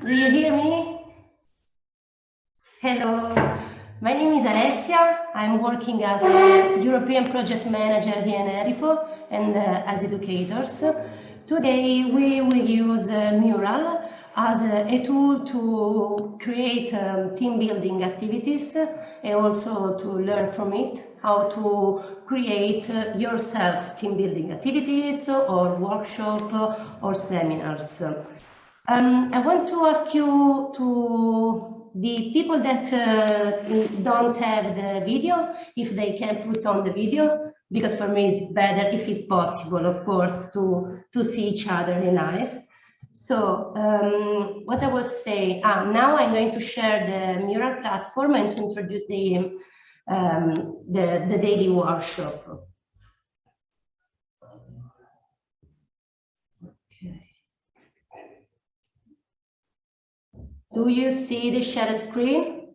Do you hear me? Hello, my name is Alessia. I'm working as a European project manager here in ERIFO and as educators. Today we will use Mural as a tool to create team building activities and also to learn from it how to create yourself team building activities or workshop or seminars. I want to ask you to the people that don't have the video, if they can put on the video, because for me it's better if it's possible, of course, to see each other really nice. So what I was saying, now I'm going to share the Mural platform and to introduce the daily workshop. Do you see the shared screen?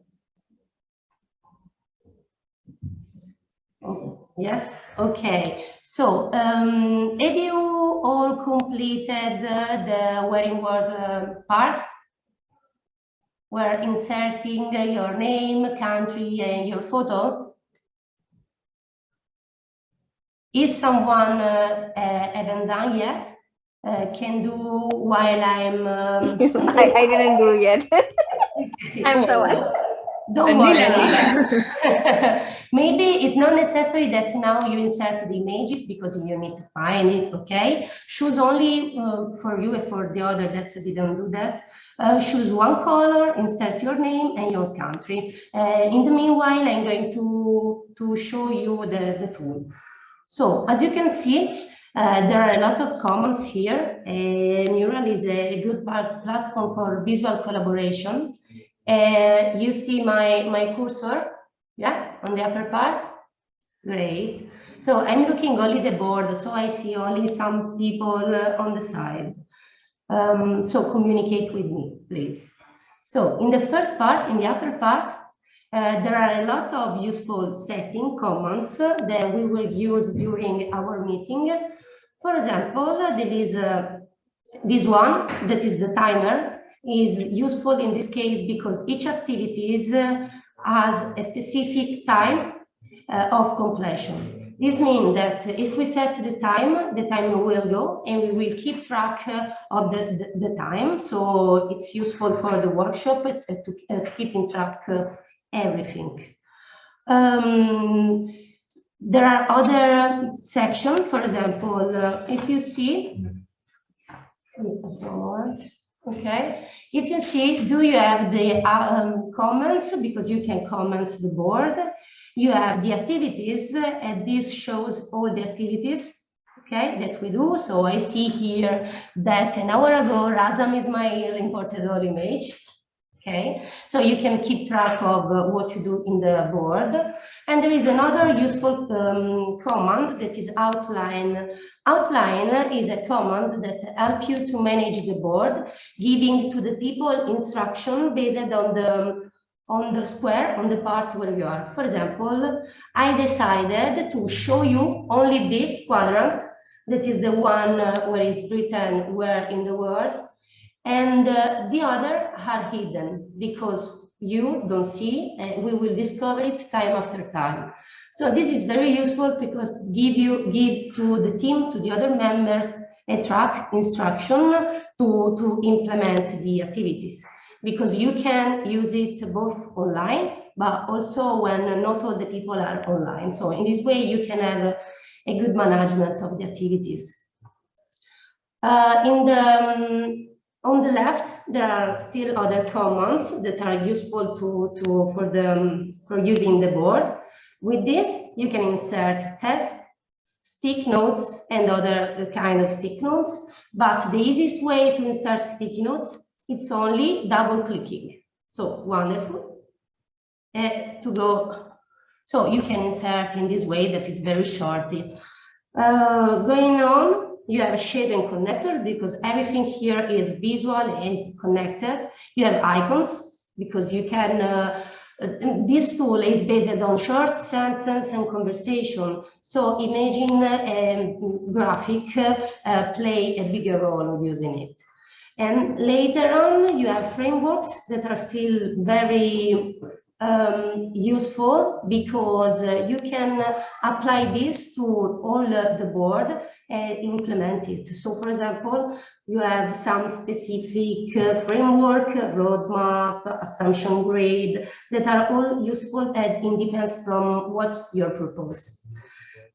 Oh, yes, okay. So have you all completed the wearing word part? We're inserting your name, country, and your photo. Is someone haven't done yet? Can do while I'm... I didn't do yet. I'm the one. Don't worry. Maybe it's not necessary that now you insert the images because you need to find it, okay? Choose only for you and for the other that didn't do that. Choose one color, insert your name and your country. In the meanwhile, I'm going to show you the tool. So as you can see, there are a lot of comments here. Mural is a good platform for visual collaboration. You see my cursor, yeah, on the upper part. Great. So I'm looking only the board, so I see only some people on the side. So communicate with me, please. So in the first part, in the upper part, there are a lot of useful setting commands that we will use during our meeting. For example, there is this one, that is the timer, is useful in this case because each activity has a specific time of completion. This means that if we set the time will go and we will keep track of the time. So it's useful for the workshop to keep in track everything. There are other sections, for example, if you see, okay, if you see, do you have the comments, because you can comment the board. You have the activities, and this shows all the activities, okay, that we do. So I see here that an hour ago, Razam Ismail imported all image. Okay, so you can keep track of what you do in the board. And there is another useful command that is outline. Outline is a command that helps you to manage the board, giving to the people instruction based on the square, on the part where you are. For example, I decided to show you only this quadrant, that is the one where it's written where in the word. And the other are hidden because you don't see, and we will discover it time after time. So this is very useful because give to the team, to the other members, a track instruction to implement the activities, because you can use it both online, but also when not all the people are online. So in this way, you can have a good management of the activities. On the left, there are still other commands that are useful for using the board. With this, you can insert text, stick notes, and other kind of stick notes. But the easiest way to insert sticky notes, it's only double clicking. So wonderful. To go, so you can insert in this way that is very short. Going on. You have a shape and connector because everything here is visual and is connected. You have icons because you can, this tool is based on short sentence and conversation. So imagine a graphic play a bigger role using it. And later on, you have frameworks that are still very useful, because you can apply this to all the board and implement it. So for example, you have some specific framework, roadmap, assumption grid, that are all useful, and it depends from what's your purpose.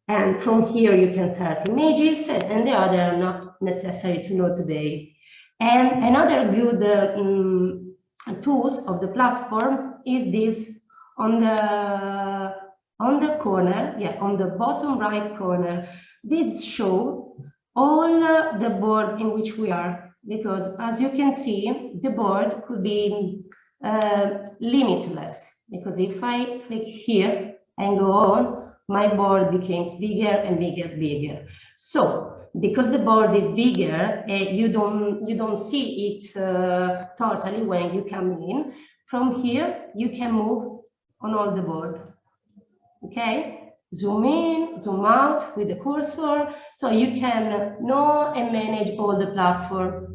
And from here you can start images, and the other are not necessary to know today. And another good tools of the platform is this on the corner, on the bottom right corner. This show all the board in which we are, because as you can see, the board could be limitless, because if I click here and go on, my board becomes bigger and bigger. So because the board is bigger, you don't see it totally when you come in. From here, you can move on all the board. Okay, zoom in, zoom out with the cursor, so you can know and manage all the platform.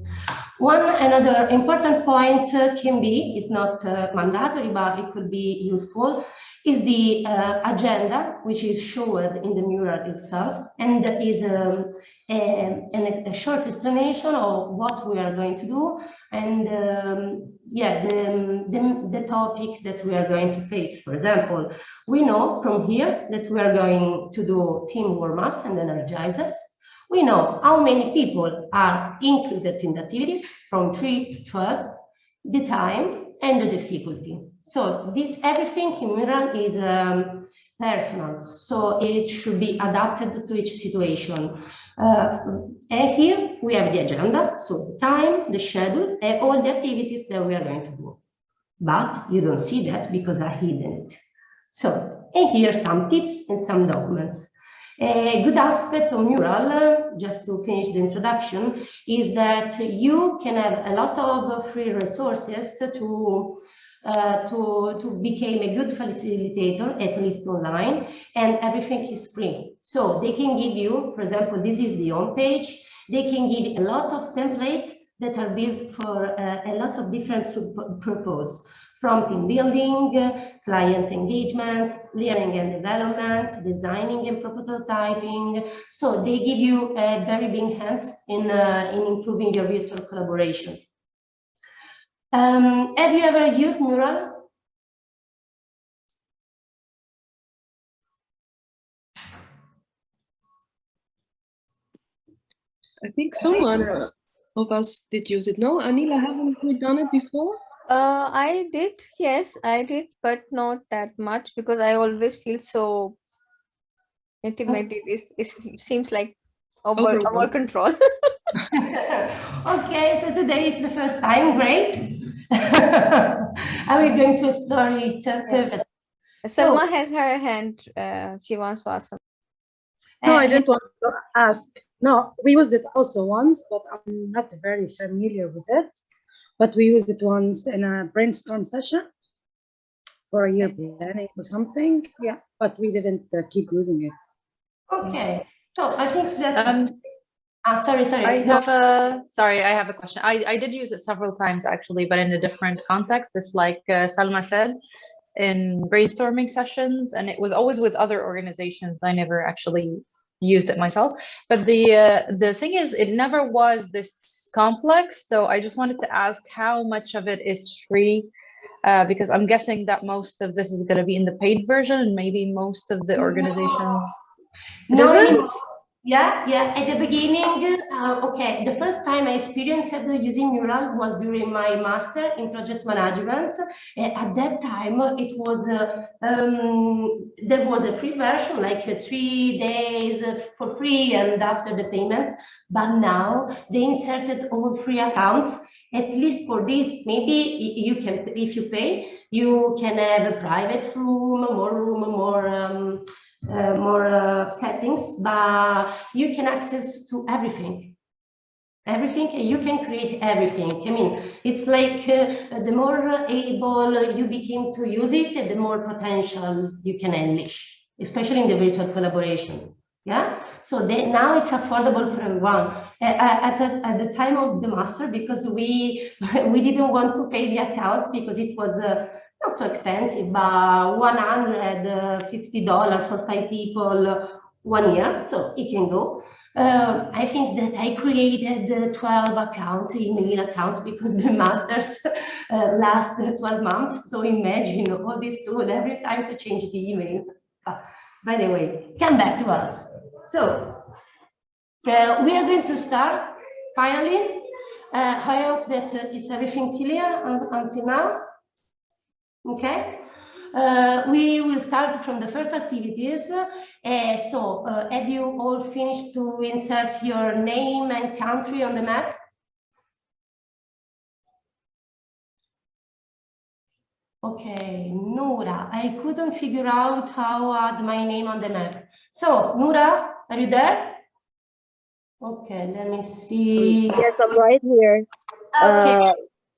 Another important point can be, it's not mandatory, but it could be useful, is the agenda, which is shown in the mural itself, and is a short explanation of what we are going to do, and the topics that we are going to face. For example, we know from here that we are going to do team warm-ups and energizers. We know how many people are included in the activities, from 3 to 12, the time and the difficulty. So this everything in mural is personal, so it should be adapted to each situation. And here we have the agenda, so the time, the schedule, and all the activities that we are going to do. But you don't see that because I hidden it. So, and here some tips and some documents. A good aspect of mural, just to finish the introduction, is that you can have a lot of free resources to become a good facilitator, at least online, and everything is free. So they can give you, for example, this is the home page. They can give a lot of templates that are built for a lot of different purposes, from team building, client engagement, learning and development, designing and prototyping. So they give you a very big hands in improving your virtual collaboration. Have you ever used mural? I think someone of us did use it. No, Anila, haven't we done it before? I did, yes, I did, but not that much, because I always feel so intimidated. It seems like over control. Okay, so today is the first time, great. Are we going to explore it? Perfect. Salma has her hand, she wants to ask something. No, I didn't want to ask. No, we used it also once, but I'm not very familiar with it. But we used it once in a brainstorm session for a year planning or something. Yeah, but we didn't keep using it. Okay, so I think that. Sorry. I have a question. I did use it several times actually, but in a different context. It's like Salma said, in brainstorming sessions, and it was always with other organizations. I never actually used it myself. But the thing is, it never was this complex. So I just wanted to ask how much of it is free, because I'm guessing that most of this is going to be in the paid version, and maybe most of the organizations. No. Yeah. At the beginning, okay, the first time I experienced using mural was during my master in project management. At that time, it was there was a free version, like 3 days for free, and after the payment. But now they inserted all free accounts. At least for this, maybe you can, if you pay, you can have a private room, more settings, but you can access to everything, and you can create everything. I mean, it's like the more able you become to use it, the more potential you can unleash, especially in the virtual collaboration. Yeah, So now it's affordable for everyone. At the time of the master, because we didn't want to pay the account because it was not so expensive, but $150 for 5 people 1 year, so it can go. I think that I created 12 email account because the masters last 12 months. So imagine all this tool every time to change the email. By the way, come back to us. So we are going to start finally. I hope that is everything clear until now. Okay. We will start from the first activities. Have you all finished to insert your name and country on the map? Okay, Nura, I couldn't figure out how to add my name on the map. So, Nura, are you there? Okay, let me see. Yes, I'm right here. Okay.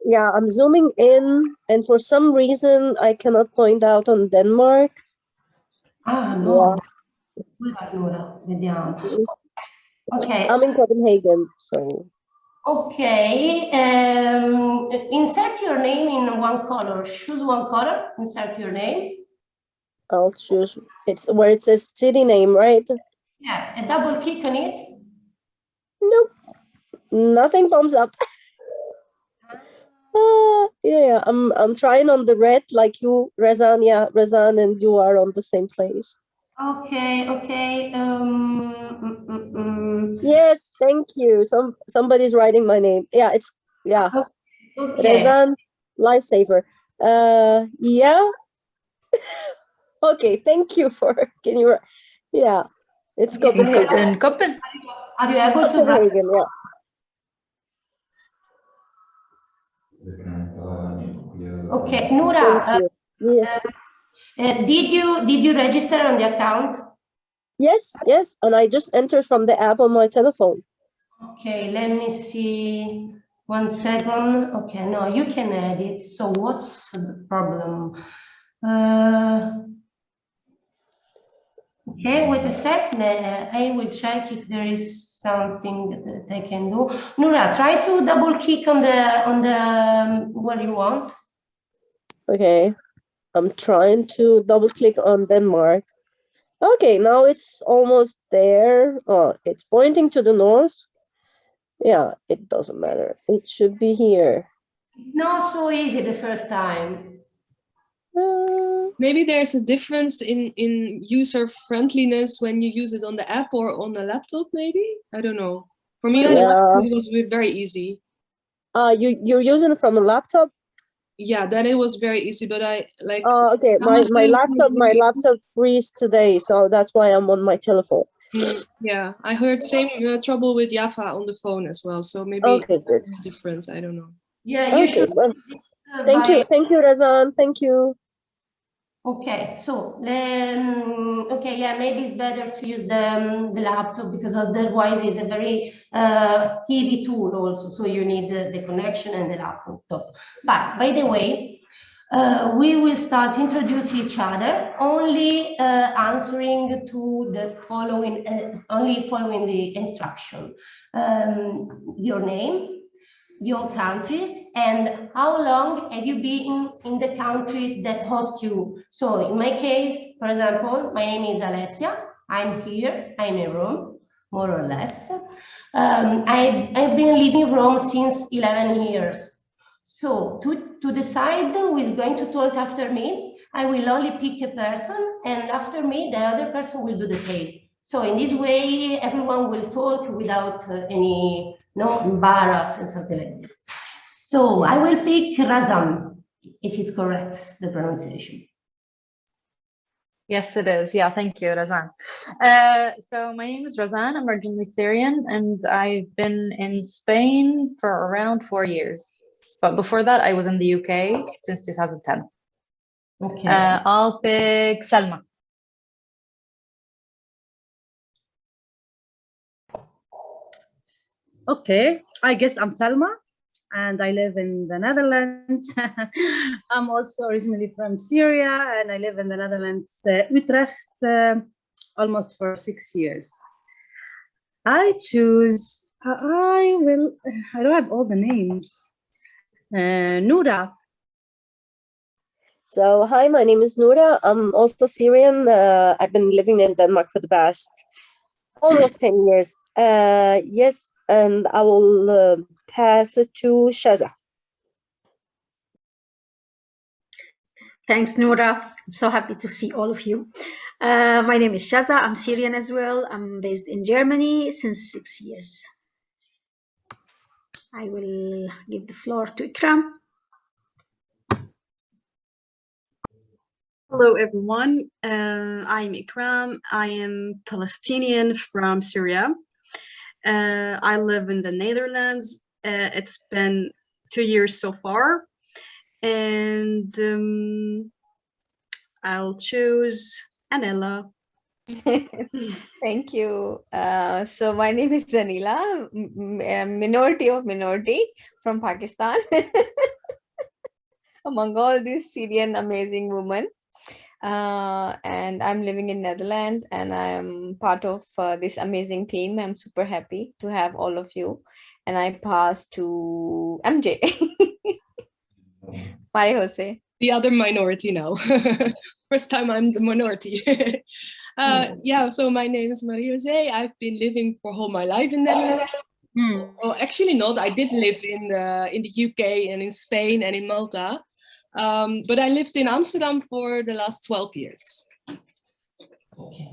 Yeah, I'm zooming in, and for some reason, I cannot point out on Denmark. Ah, no. Nura, vediamo. Okay. I'm in Copenhagen, so. Okay, insert your name in one color. Choose one color, insert your name. I'll choose, it's where it says city name, right? Yeah, a double click on it. Nope, nothing comes up. Yeah, I'm trying on the red like you, Rezan. Yeah, Rezan and you are on the same place. Okay, okay. Yes, thank you. Somebody's writing my name. Yeah, Okay. Rezan, lifesaver. Yeah. Okay, thank you for, can you, yeah, it's Copenhagen. In Copenhagen. Are you able to write? Copenhagen, yeah. Okay, Nura, Yes. did you register on the account? Yes, and I just entered from the app on my telephone. Okay, let me see. 1 second. Okay, no, you can edit. So what's the problem? Okay, wait a sec. I will check if there is something that I can do. Nura, try to double click on the what you want. Okay, I'm trying to double click on Denmark. Okay, now it's almost there. Oh, it's pointing to the north. Yeah, it doesn't matter. It should be here. It's not so easy the first time. Maybe there's a difference in user friendliness when you use it on the app or on the laptop, maybe? I don't know. For me on the laptop, it was very easy. You're using it from a laptop? Yeah, then it was very easy, but I like. Okay, my laptop freeze today, so that's why I'm on my telephone. Yeah, I heard same trouble with Java on the phone as well, so maybe okay, there's a difference. I don't know. Yeah, you should. Well, thank you, Razan. Thank you. Okay, so okay, yeah, maybe it's better to use the laptop because otherwise it's a very heavy tool also. So you need the connection and the laptop. But by the way, we will start introduce each other only answering to the following, only following the instruction. Your name, your country, and how long have you been in the country that hosts you. So in my case, for example, my name is Alessia. I'm here, I'm in Rome, more or less. I've been living in Rome since 11 years. So to decide who is going to talk after me, I will only pick a person, and after me, the other person will do the same. So in this way, everyone will talk without any embarrass and something like this. So I will pick Razan, if it's correct, the pronunciation. Yes, it is. Yeah, thank you, Razan. So my name is Razan. I'm originally Syrian, and I've been in Spain for around 4 years. But before that, I was in the UK since 2010. Okay. I'll pick Salma. Okay, I guess I'm Salma, and I live in the Netherlands. I'm also originally from Syria, and I live in the Netherlands, Utrecht, almost for 6 years. I choose, I don't have all the names. Noura. So, hi, my name is Noura. I'm also Syrian. I've been living in Denmark for the past almost 10 years. Yes, and I will pass it to Shaza. Thanks, Noura. I'm so happy to see all of you. My name is Shaza. I'm Syrian as well. I'm based in Germany since 6 years. I will give the floor to Ikram. Hello, everyone. I'm Ikram. I am Palestinian from Syria. I live in the Netherlands. It's been 2 years so far. And I'll choose Anela. Thank you. So my name is Zanila, minority of minority from Pakistan. Among all these Syrian amazing women. And I'm living in Netherlands and I'm part of this amazing team. I'm super happy to have all of you. And I pass to MJ. Maria Jose. The other minority now. First time I'm the minority. Yeah, so my name is Maria Jose. I've been living for all my life in Netherlands. Oh, actually not. I did live in the UK and in Spain and in Malta. But I lived in Amsterdam for the last 12 years. Okay.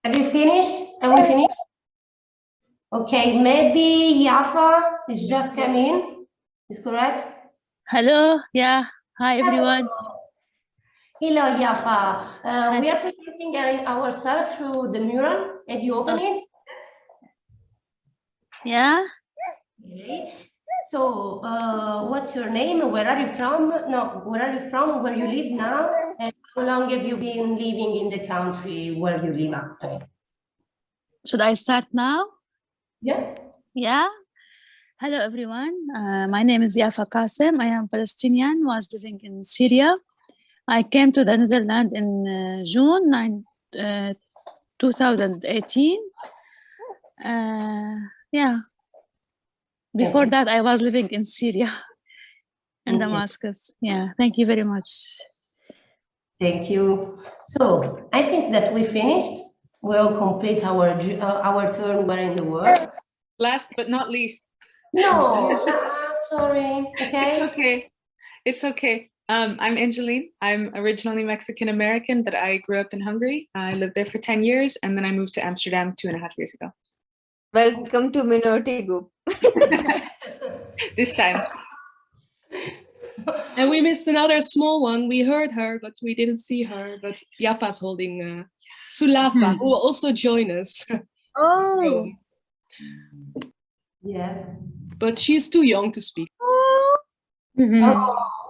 Have you finished? Have we finished? Okay, maybe Yafa is just coming in. Is correct? Hello. Yeah. Hi, everyone. Hello, Yafa. We are presenting ourselves through the mural. Have you opened it? Yeah. Okay. So, what's your name? Where are you from? No, where are you from? Where you live now? And how long have you been living in the country where you live actually? Should I start now? Yeah. Yeah. Hello, everyone. My name is Yafa Qasim. I am Palestinian, was living in Syria. I came to the Netherlands in June 2018. Yeah. Before that, I was living in Syria and Damascus. Yeah. Thank you very much. Thank you. So I think that we finished. We'll complete our turn where in the world. Last but not least. No, sorry. Okay. It's okay. It's okay. I'm Angeline. I'm originally Mexican American, but I grew up in Hungary. I lived there for 10 years, and then I moved to Amsterdam 2.5 years ago. Welcome to minority group. This time. And we missed another small one. We heard her, but we didn't see her. But Yafa's holding Sulafa, who will also join us. Oh. Yeah. But she's too young to speak. Oh,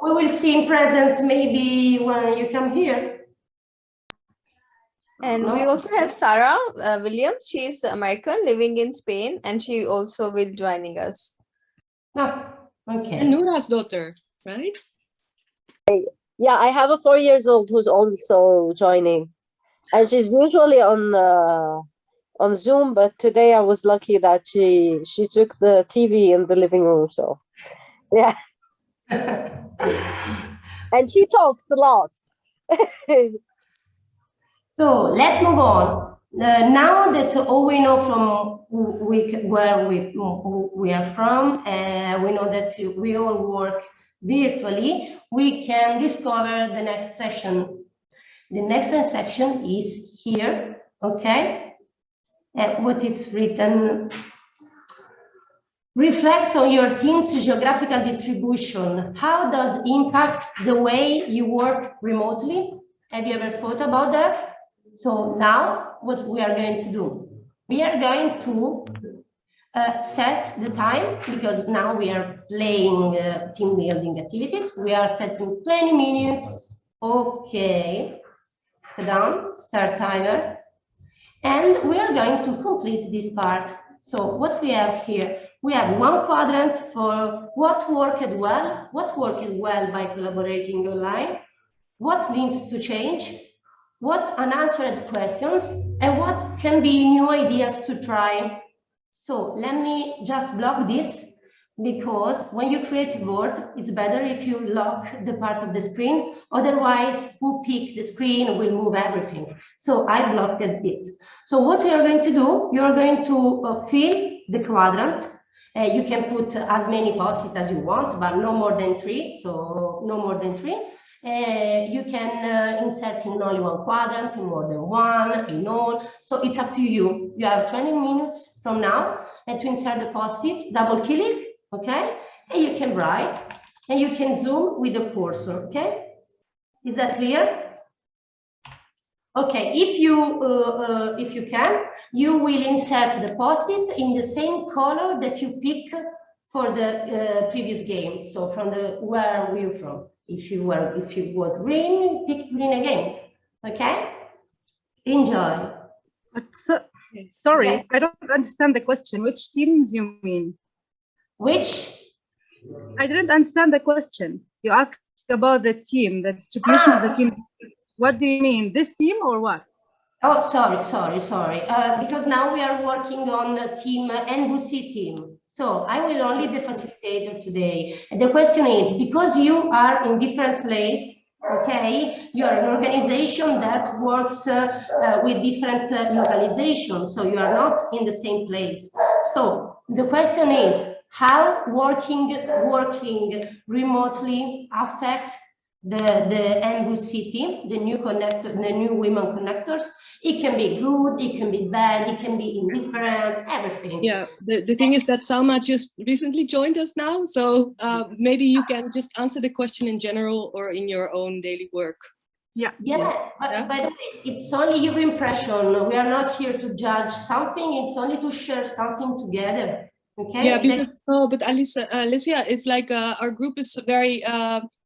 we will see in presence maybe when you come here. And we also have Sarah Williams. She's American living in Spain and she also will joining us. Oh, okay. And Noura's daughter, right? Yeah, I have a 4-year-old who's also joining, and she's usually on Zoom. But today I was lucky that she took the TV in the living room. So, yeah, and she talks a lot. So let's move on. Now that all we know from where we are from, we know that we all work virtually, we can discover the next session. The next section is here, okay? And what it's written, reflect on your team's geographical distribution. How does it impact the way you work remotely? Have you ever thought about that? So now what we are going to do, we are going to set the time, because now we are playing team building activities. We are setting 20 minutes. Okay, done, start timer. And we are going to complete this part. So what we have here, we have one quadrant for what worked well by collaborating online, what needs to change, what unanswered questions, and what can be new ideas to try. So let me just block this, because when you create a board, it's better if you lock the part of the screen. Otherwise, who pick the screen will move everything. So I blocked it. So what we are going to do, you are going to fill the quadrant. You can put as many post-it as you want, but no more than 3. So no more than 3. You can insert in only one quadrant, in more than one, in all. So it's up to you. You have 20 minutes from now and to insert the post-it, double click, okay? And you can write, and you can zoom with the cursor, okay? Is that clear? Okay, if you can, you will insert the post-it in the same color that you pick for the previous game. So from the where were you from? If it was green, pick green again. Okay? Enjoy. But sorry, Okay. I don't understand the question. Which teams you mean? Which? I didn't understand the question. You asked about the team, the distribution of the team. What do you mean? This team or what? Oh, sorry. Because now we are working on a team, NVC team. So I will only the facilitator today. And the question is, because you are in different place, okay, you are an organization that works with different localizations, so you are not in the same place. So the question is, how working remotely affect the NVC team, the new women connectors? It can be good, it can be bad, it can be indifferent, everything. Yeah, the thing is that Salma just recently joined us now, so maybe you can just answer the question in general or in your own daily work. Yeah. But by the way, it's only your impression. We are not here to judge something, it's only to share something together. Okay. Yeah, because but Alicia, it's like our group is very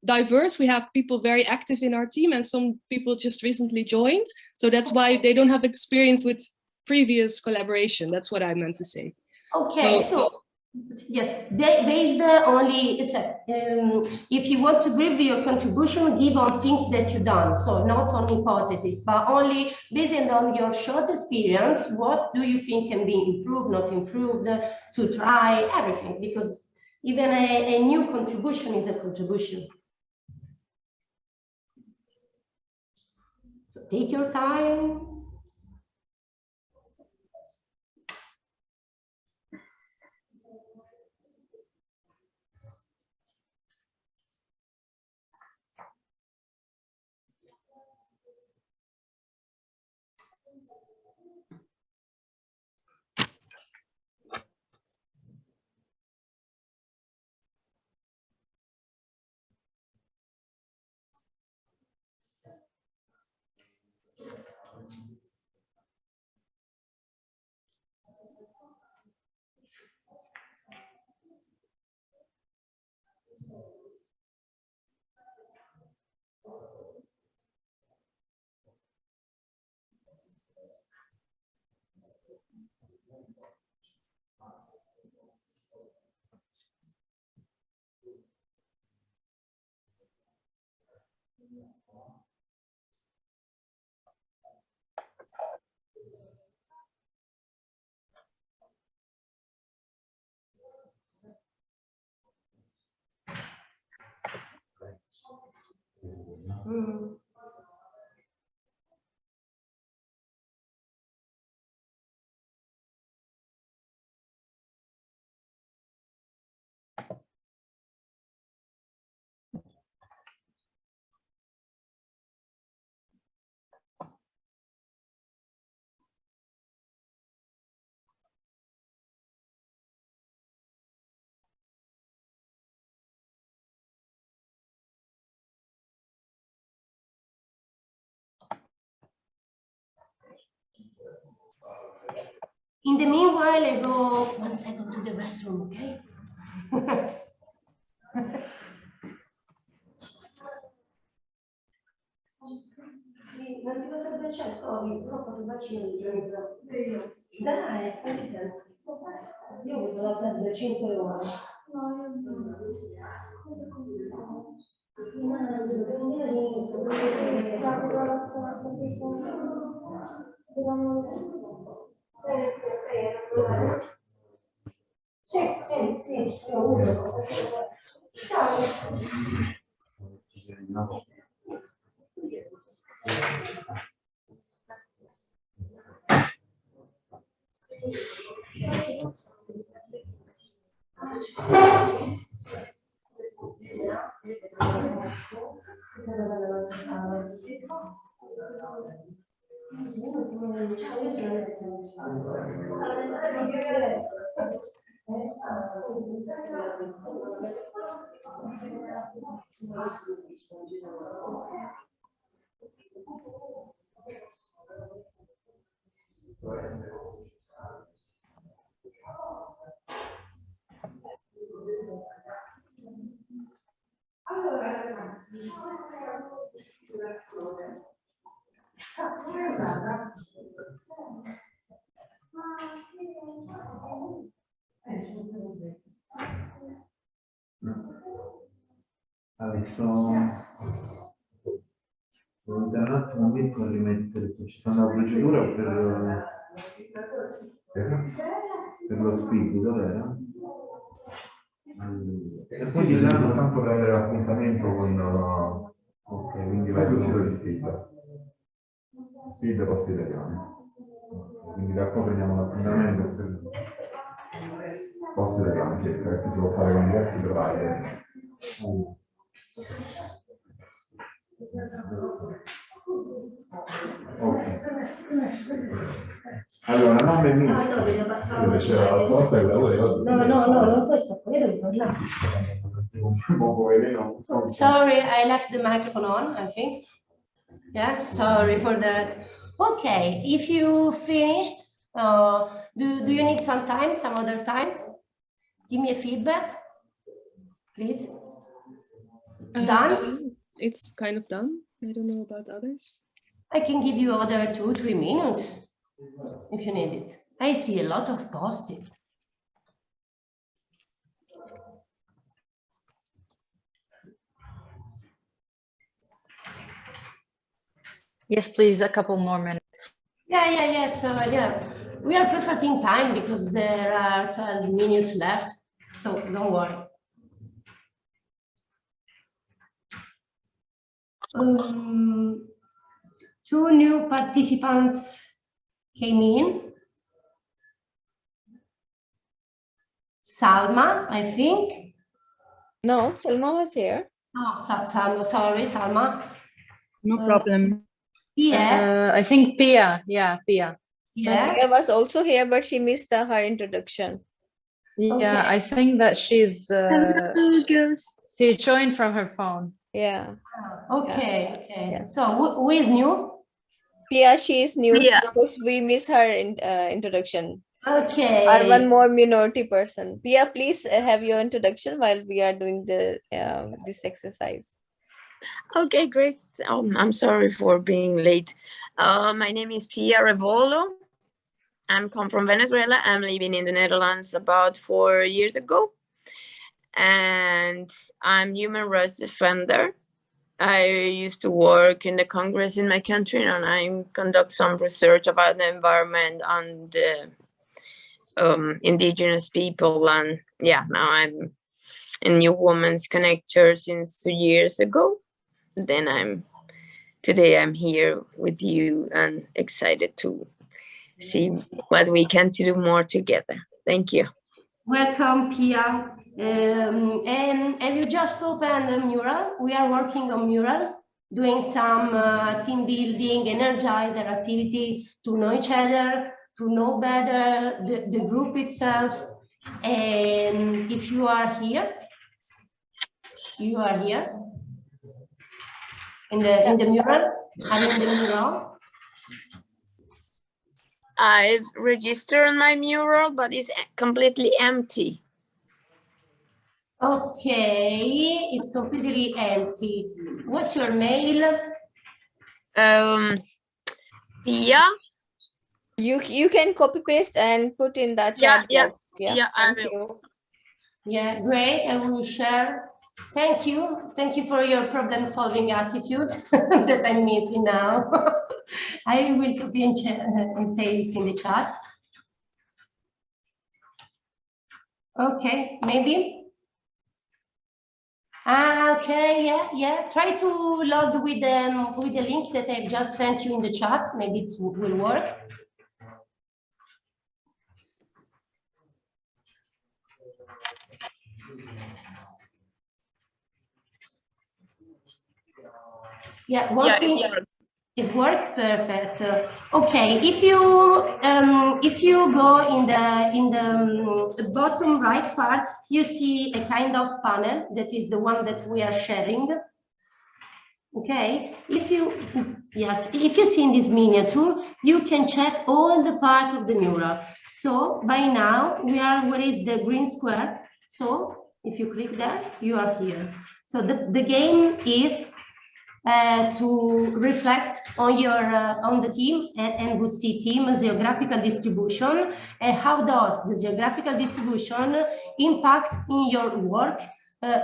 diverse. We have people very active in our team, and some people just recently joined. So that's why they don't have experience with previous collaboration. That's what I meant to say. Okay, so yes, based only if you want to give your contribution, give on things that you've done. So not on hypotheses, but only based on your short experience. What do you think can be improved, not improved, to try everything? Because even a new contribution is a contribution. So take your time. In the meanwhile, I go 1 second to the restroom, okay? Sì, non ti posso abbracciare il Covid, però ho fatto il vaccino il giorno dopo. Dai, fai tempo. Io ho avuto la febbre 5 ore. No, io non. Cosa Adesso devo dare un attimo qui per rimettere, sto citando la procedura per lo speed, dov'era? E quindi là soltanto prendere l'appuntamento con ok, quindi vai sul sito di Speed post italiano. Quindi da qua prendiamo l'appuntamento per post italiano, cerca, perché si può fare con diversi provider. Ok. Allora, nome mio. C'era la porta e lavoro. No, non puoi sapere, devi parlare. Sorry, I left the microphone on, I think. Yeah, sorry for that. Okay, if you finished, do you need some time, some other times? Give me a feedback, please. Done? It's kind of done. I don't know about others. I can give you other 2-3 minutes if you need it. I see a lot of post-it. Yes, please, a couple more minutes. Yes, yeah. We are perfect in time because there are 12 minutes left, so don't worry. 2 new participants came in. Salma, I think. No, Salma was here. Oh, Salma, sorry, Salma. No problem. Pia. I think Pia, yeah, Pia. Yeah. Pia was also here, but she missed her introduction. Yeah, Okay. I think that she's she joined from her phone. Yeah. Okay. Yeah. So who is new? Pia, she is new Pia. because we miss her introduction. Okay. Our one more minority person. Pia, please have your introduction while we are doing the this exercise. Okay, great. I'm sorry for being late. My name is Pia Revolo. I'm come from Venezuela. I'm living in the Netherlands about 4 years ago. And I'm human rights defender. I used to work in the Congress in my country, and I conduct some research about the environment and indigenous people. And yeah, now I'm a New Women's Connector since 2 years ago. Then today I'm here with you and excited to see what we can do more together. Thank you. Welcome, Pia. And have you just opened a mural? We are working on mural, doing some team building, energizer activity to know each other, to know better the group itself. And if you are here in the mural. Are you in the mural? I've registered my mural, but it's completely empty. Okay, it's completely empty. What's your mail? Pia. You can copy paste and put in that chat box. Yeah, I will. Yeah, great. I will share Thank you. Thank you for your problem-solving attitude that I'm missing now. I will copy and paste in the chat. Okay, maybe. Okay, yeah. Try to log with the link that I've just sent you in the chat. Maybe it will work. Yeah, one thing. It works perfect. Okay, if you go in the bottom right part, you see a kind of panel that is the one that we are sharing. Okay, if you see in this miniature, you can check all the part of the mural. So by now we are where is the green square. So if you click there, you are here. So the game is to reflect on your on the team and we see team geographical distribution and how does the geographical distribution impact in your work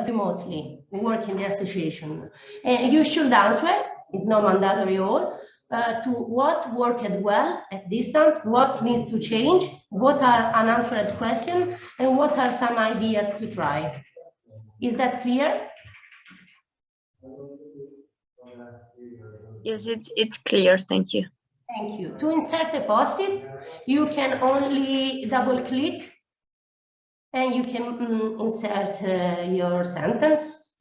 remotely, work in the association. And you should answer, it's not mandatory all, to what worked well at distance, what needs to change, what are unanswered questions, and what are some ideas to try. Is that clear? Yes, it's clear. Thank you. Thank you. To insert a post-it, you can only double click and you can insert your sentence.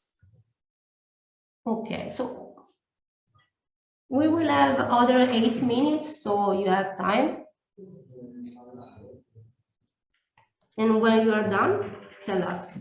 Okay, so we will have other 8 minutes, so you have time. And when you are done, tell us.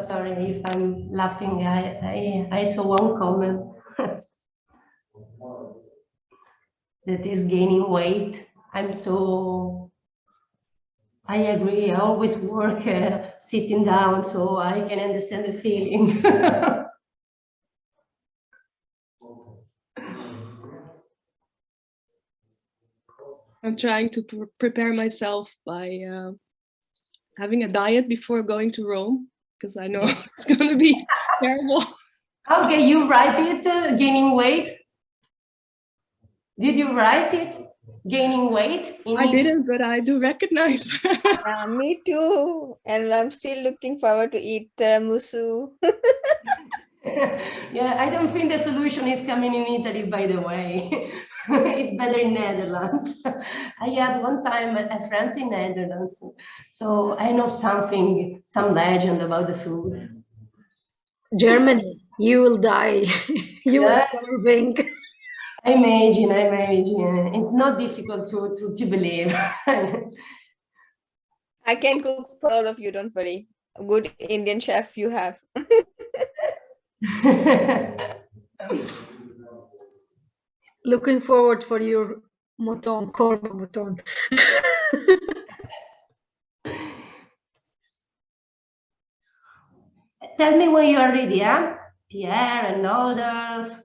Sorry if I'm laughing. I saw one comment that is gaining weight. I agree. I always work sitting down, so I can understand the feeling. I'm trying to prepare myself by having a diet before going to Rome, because I know it's going to be terrible. Okay, you write it, gaining weight? Did you write it, gaining weight? I didn't, but I do recognize. Me too. And I'm still looking forward to eat tiramisu. Yeah, I don't think the solution is coming in Italy, by the way. It's better in Netherlands. I had one time a friend in Netherlands, so I know something, some legend about the food. Germany, you will die. You are starving. I imagine. It's not difficult to believe. I can cook for all of you, don't worry. A good Indian chef you have. Looking forward for your mouton, korma mouton. Tell me when you are ready, yeah? Pierre and others.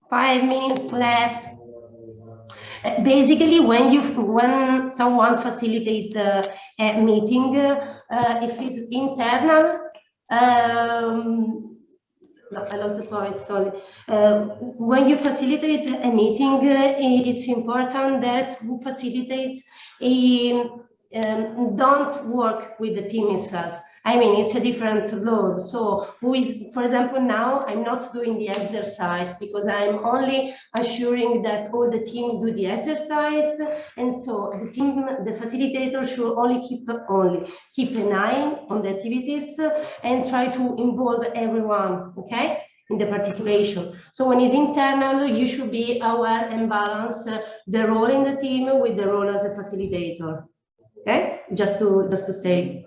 5 minutes left. Basically, when someone facilitates a meeting, if it's internal, I lost the point, sorry. When you facilitate a meeting, it's important that who facilitates don't work with the team itself. I mean, it's a different role. So who is, for example, now I'm not doing the exercise because I'm only assuring that all the team do the exercise. And so the team, the facilitator should only keep an eye on the activities and try to involve everyone, okay, in the participation. So when it's internal, you should be aware and balance the role in the team with the role as a facilitator. Okay, just to say.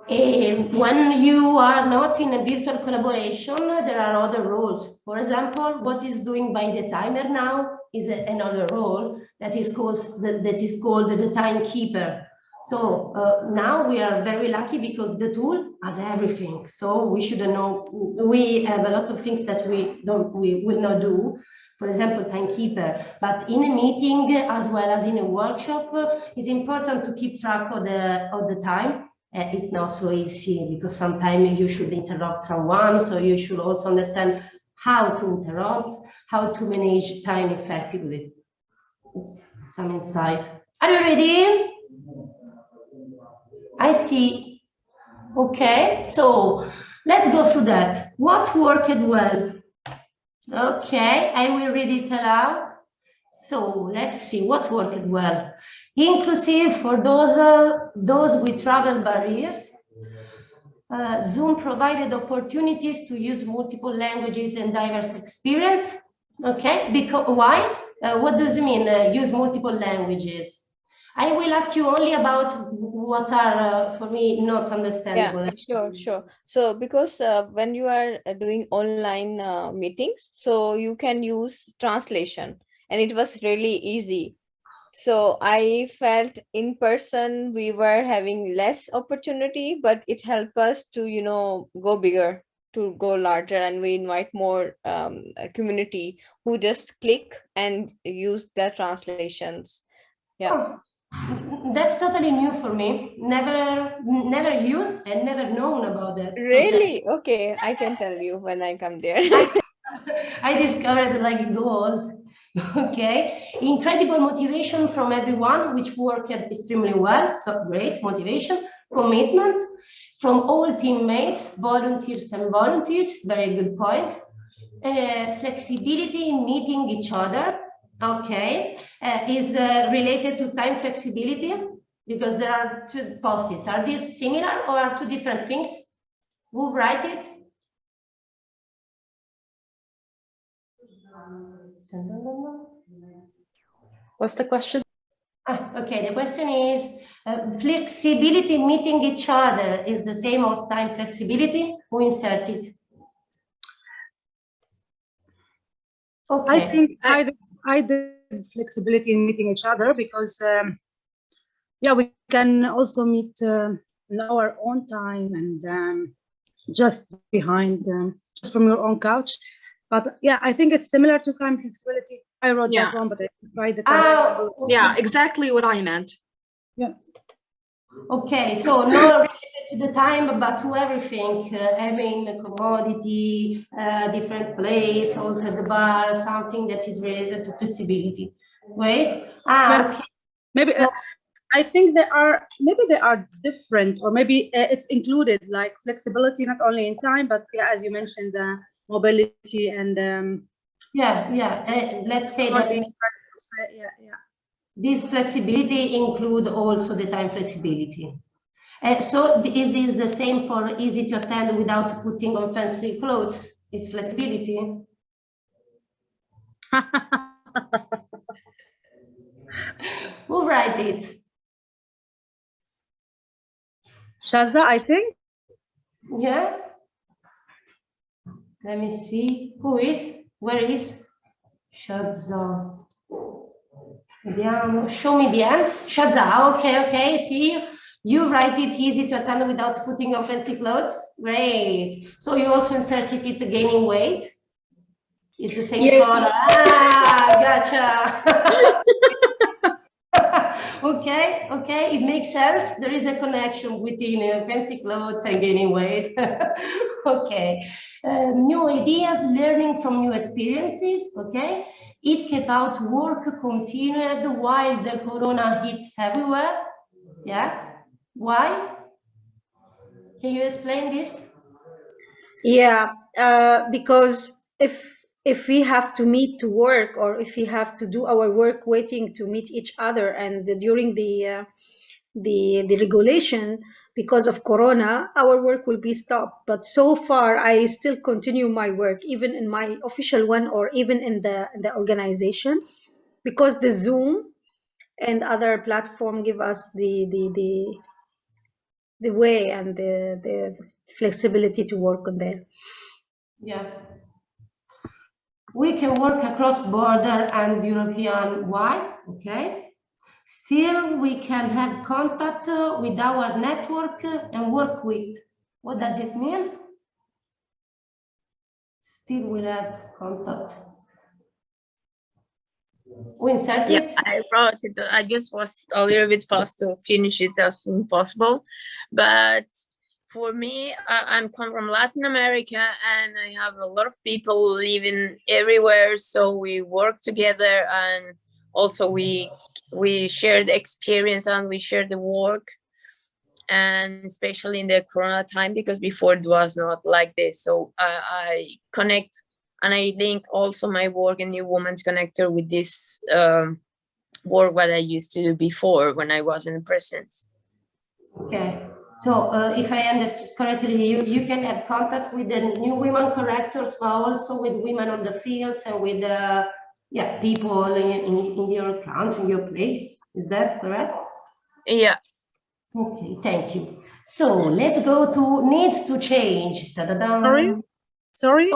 When you are not in a virtual collaboration, there are other roles. For example, what is doing by the timer now is another role that is called the timekeeper. So now we are very lucky because the tool has everything. So we should know, we have a lot of things that we will not do. For example, timekeeper, but in a meeting as well as in a workshop, it's important to keep track of the time. It's not so easy because sometimes you should interrupt someone, so you should also understand how to interrupt, how to manage time effectively. Some insight. Are you ready? I see. Okay, so let's go through that. What worked well? Okay, I will read it aloud. So let's see what worked well. Inclusive for those with travel barriers. Zoom provided opportunities to use multiple languages and diverse experience. Okay, because why? What does it mean, use multiple languages? I will ask you only about what are, for me, not understandable. Yeah, sure. So because when you are doing online meetings, so you can use translation, and it was really easy. So I felt in person we were having less opportunity, but it helped us to, you know, go bigger, to go larger, and we invite more a community who just click and use the translations. Yeah. Oh, that's totally new for me. Never used and never known about that. Really? So okay, I can tell you when I come there. I discovered like gold. Okay, incredible motivation from everyone, which worked extremely well. So great motivation, commitment from all teammates, volunteers and volunteers. Very good point. Flexibility in meeting each other. Okay, is related to time flexibility because there are two post-its. Are these similar or are two different things? Who write it? What's the question? Okay, the question is flexibility meeting each other is the same or time flexibility? Who inserted? Okay. I think I did flexibility in meeting each other because yeah, we can also meet in our own time and just behind just from your own couch. But yeah, I think it's similar to time flexibility. I wrote that one, but I tried the time flexibility. Yeah, exactly what I meant. Yeah. Okay, so not related to the time, but to everything, having a commodity, different place, also the bar, something that is related to flexibility, right? Okay. Maybe so, I think they are different, or maybe it's included, like flexibility not only in time, but yeah, as you mentioned, mobility and let's say that this flexibility include also the time flexibility. So is this the same for easy to attend without putting on fancy clothes? Is flexibility? Who write it? Shaza, I think. Yeah. Let me see. Who is? Where is? Shaza. Vediamo. Show me the hands. Shaza. Okay. See, you write it easy to attend without putting on fancy clothes. Great. So you also inserted it gaining weight. It's the same Yes. color. Ah, gotcha. Okay, okay, it makes sense. There is a connection between fancy clothes and gaining weight. Okay, new ideas, learning from new experiences. Okay, it kept out work continued while the corona hit everywhere. Yeah, why? Can you explain this? Yeah, because if we have to meet to work, or if we have to do our work waiting to meet each other, and during the regulation because of corona, our work will be stopped. But so far, I still continue my work, even in my official one, or even in the organization, because the Zoom and other platform give us the way and the flexibility to work on there. Yeah. We can work across border and European wide, okay? Still, we can have contact with our network and work with. What does it mean? Still, we'll have contact. We insert Yeah, it? I wrote it. I just was a little bit fast to finish it as soon as possible. But for me, I'm come from Latin America, and I have a lot of people living everywhere. So we work together, and also we share the experience and we share the work. And especially in the Corona time, because before it was not like this. So I connect. And I link also my work in New Women's Connector with this work what I used to do before when I was in presence. Okay. So if I understood correctly, you can have contact with the New Women Correctors, but also with women on the fields and with yeah, people in your country, in your place. Is that correct? Yeah. Okay, thank you. So let's go to needs to change. Sorry, sorry.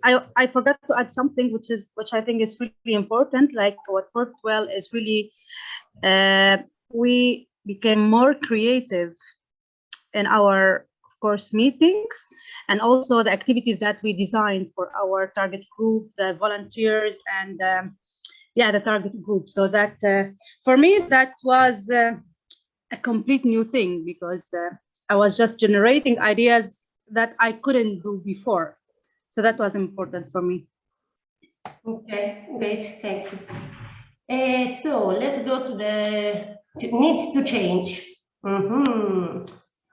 I forgot to add something which I think is really important. Like what worked well is really we became more creative in our, of course, meetings, and also the activities that we designed for our target group, the volunteers, and yeah, the target group. So that for me that was a complete new thing, because I was just generating ideas that I couldn't do before. So that was important for me. Okay, great, thank you. So let's go to the needs to change.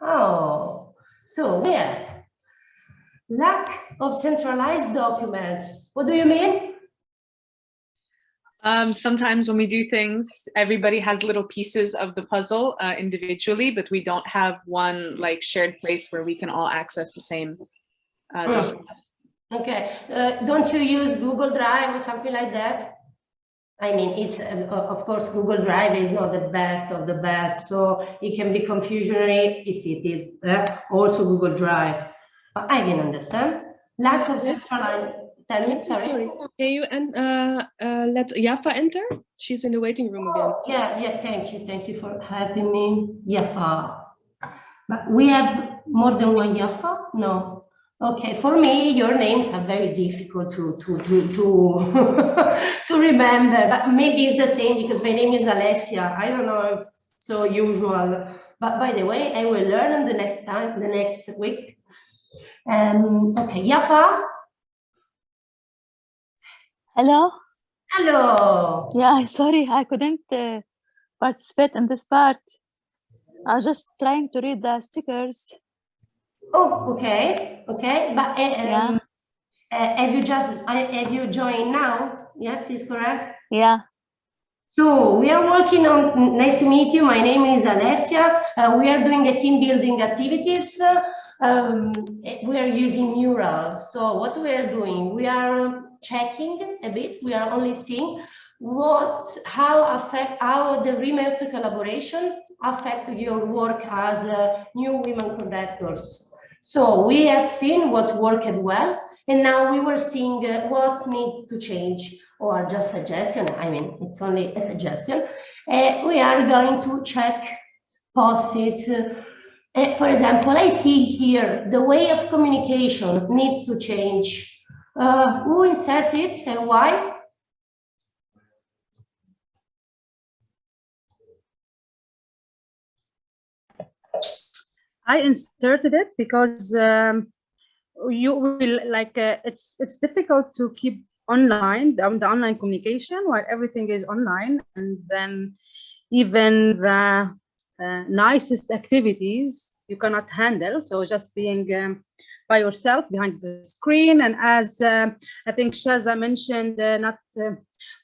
Oh, so where? Lack of centralized documents. What do you mean? Sometimes when we do things, everybody has little pieces of the puzzle individually, but we don't have one like shared place where we can all access the same document. Okay, don't you use Google Drive or something like that? I mean, it's of course Google Drive is not the best of the best, so it can be confusionary if it is also Google Drive. I didn't understand. Lack of centralized. Tell me, sorry. Can you let Yafa enter? She's in the waiting room again. Yeah, thank you for having me, Yafa. But we have more than one Yafa? No. Okay, for me, your names are very difficult to to remember, but maybe it's the same because my name is Alessia. I don't know if it's so usual, but by the way, I will learn the next time, the next week. Okay, Yafa. Hello. Hello. Yeah, sorry, I couldn't participate in this part. I was just trying to read the stickers. Oh, okay, okay. But yeah. Have you joined now? Yes, is correct. Yeah. So we are working on. Nice to meet you. My name is Alessia. We are doing a team building activities. We are using Mural. So what we are doing, we are checking a bit. We are only seeing how the remote collaboration affect your work as new women connectors. So we have seen what worked well, and now we were seeing what needs to change, or just suggestion. I mean, it's only a suggestion. We are going to check, post it. For example, I see here the way of communication needs to change. Who inserted and why? I inserted it because you will like it's difficult to keep online the online communication while everything is online, and then even the nicest activities you cannot handle. So just being by yourself behind the screen, and as I think Shaza mentioned, not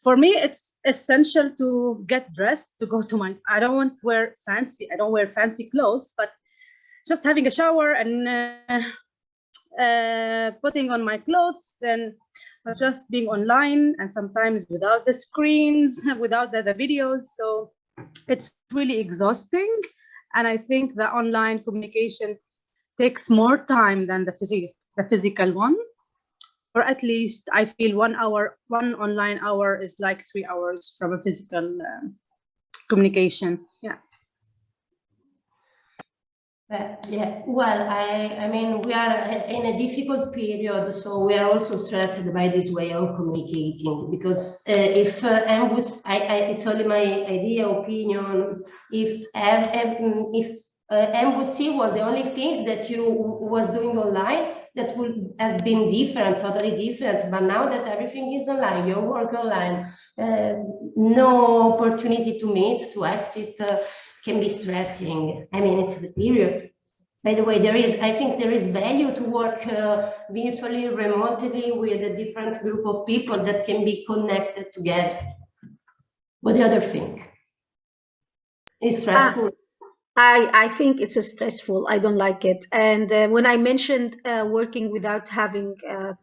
for me it's essential to get dressed to go to my. I don't wear fancy clothes, but just having a shower and putting on my clothes, then just being online, and sometimes without the screens, without the videos. So it's really exhausting. And I think the online communication takes more time than the physical one. Or at least I feel 1 hour, one online hour is like 3 hours from a physical communication. Yeah. Yeah, well, I mean, we are in a difficult period, so we are also stressed by this way of communicating, because if it's only my idea, opinion, if MVC was the only things that you was doing online, that would have been different, totally different. But now that everything is online, you work online, no opportunity to meet, to exit, can be stressing. I mean, it's the period. By the way, I think there is value to work virtually, remotely with a different group of people that can be connected together. What do you other think? It's stressful. I think it's stressful. I don't like it. And when I mentioned working without having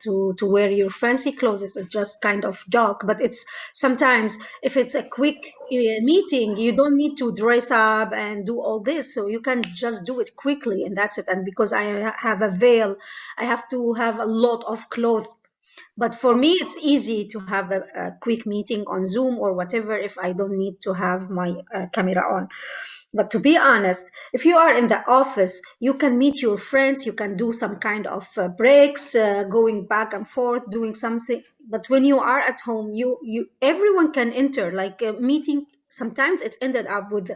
to wear your fancy clothes, it's just kind of joke. But it's sometimes if it's a quick meeting, you don't need to dress up and do all this. So you can just do it quickly, and that's it. And because I have a veil, I have to have a lot of clothes. But for me, it's easy to have a quick meeting on Zoom or whatever if I don't need to have my camera on. But to be honest, if you are in the office, you can meet your friends, you can do some kind of breaks, going back and forth, doing something. But when you are at home, everyone can enter, like a meeting. Sometimes it's ended up with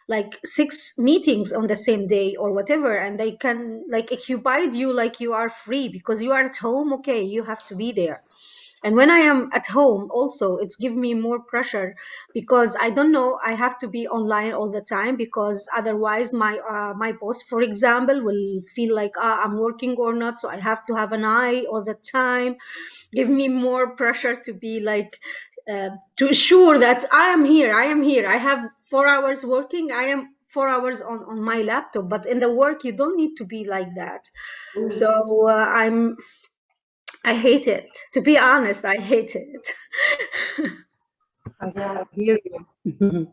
like 6 meetings on the same day or whatever, and they can like occupied you like you are free because you are at home. Okay, you have to be there. And when I am at home also, it's give me more pressure because I don't know, I have to be online all the time, because otherwise my boss, for example, will feel like I'm working or not. So I have to have an eye all the time, give me more pressure to be like, to assure that I am here. I have 4 hours working. I am 4 hours on my laptop, but in the work, you don't need to be like that. So I hate it. To be honest, I hate it. I hear you.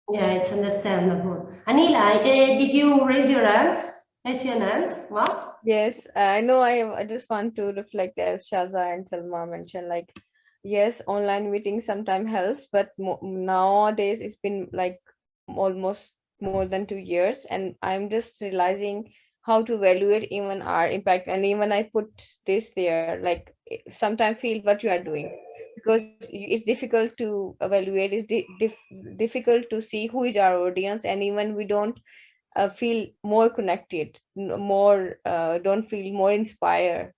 Yeah, it's understandable. Anila, did you raise your hands? Raise your hands? What? Yes, I know. I just want to reflect, as Shaza and Salma mentioned, like, yes, online meeting sometimes helps, but nowadays it's been like almost more than 2 years, and I'm just realizing how to evaluate even our impact. And even I put this there, like, sometimes feel what you are doing, because it's difficult to evaluate. It's difficult to see who is our audience, and even we don't feel more connected, don't feel more inspired.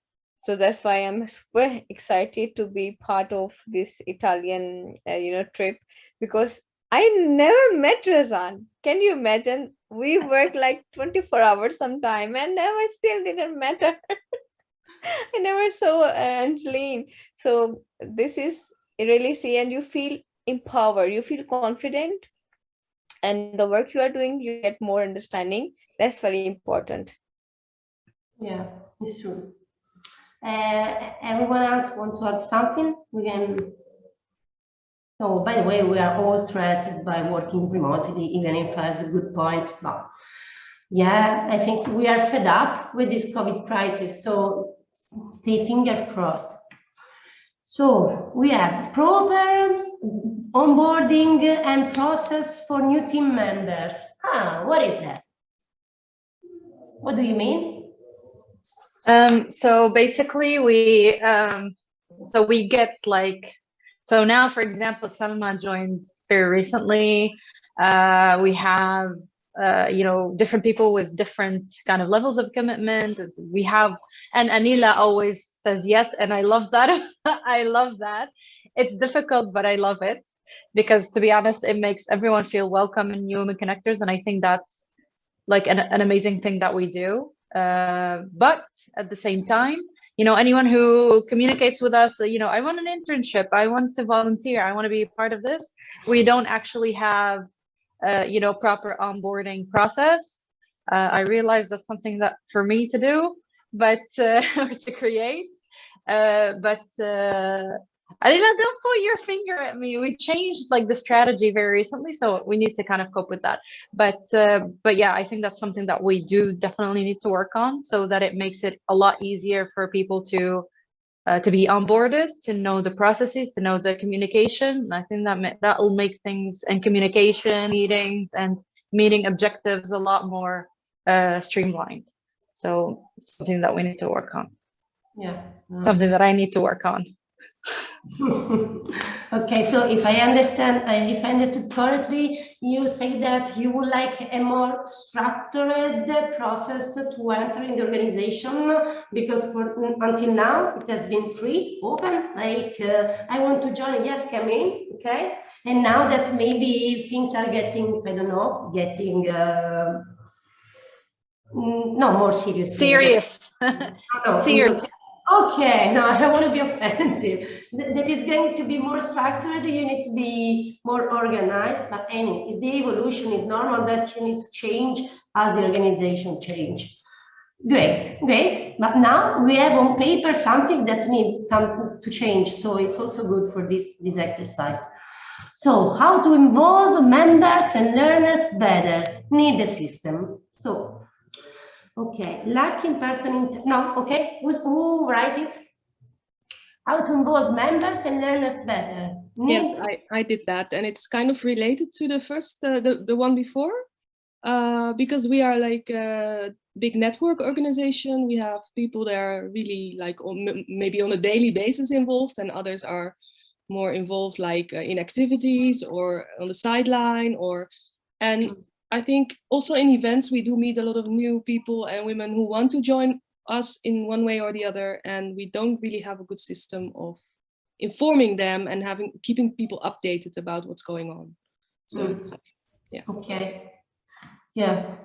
So that's why I'm super excited to be part of this Italian trip, because I never met Razan. Can you imagine? We work like 24 hours sometime and never still didn't matter. I never saw Angeline. So this is really see, and you feel empowered, you feel confident, and the work you are doing, you get more understanding. That's very important. Yeah, it's true. Everyone else want to add something? We can. Oh, by the way, we are all stressed by working remotely, even if it has good points. But yeah, I think we are fed up with this COVID crisis. So stay finger crossed. So we have proper onboarding and process for new team members. What is that? What do you mean? So basically we get like, so now, for example, Salma joined very recently. We have, you know, different people with different kind of levels of commitment. We have, and Anila always says yes, and I love that. I love that. It's difficult, but I love it because, to be honest, it makes everyone feel welcome in Human Connectors, and I think that's like an amazing thing that we do. But at the same time, you know, anyone who communicates with us, you know, I want an internship, I want to volunteer, I want to be a part of this. We don't actually have, you know, proper onboarding process. I realize that's something that for me to do, but to create. Alina, don't point your finger at me. We changed like the strategy very recently, so we need to kind of cope with that. But yeah, I think that's something that we do definitely need to work on, so that it makes it a lot easier for people to be onboarded, to know the processes, to know the communication. And I think that will make things and communication, meetings, and meeting objectives a lot more streamlined. So something that we need to work on. Yeah. Something that I need to work on. Okay, so if I understood correctly, you say that you would like a more structured process to enter in the organization, because until now it has been free, open, like I want to join, yes, come in, okay? And now that maybe things are getting, I don't know, getting no, more serious. Serious. No, serious. Okay, no, I don't want to be offensive. That is going to be more structured, you need to be more organized, but anyway, it's the evolution, is normal that you need to change as the organization change. Great, great. But now we have on paper something that needs something to change, so it's also good for this exercise. So how to involve members and learners better? Need a system. So okay, lack in person, no, okay, who write it? How to involve members and learners better. Yes, I did that, and it's kind of related to the first, the one before, because we are like a big network organization. We have people that are really like maybe on a daily basis involved, and others are more involved like in activities or on the sideline, and I think also in events we do meet a lot of new people and women who want to join us in one way or the other, and we don't really have a good system of informing them and keeping people updated about what's going on. So yeah. Okay. Yeah.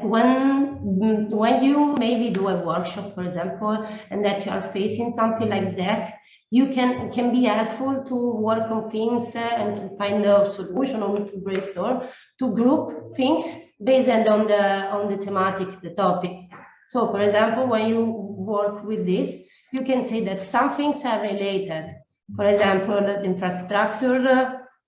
When you maybe do a workshop, for example, and that you are facing something like that, you can be helpful to work on things and to find a solution, or to brainstorm, to group things based on the thematic, the topic. So, for example, when you work with this, you can say that some things are related. For example, the infrastructure,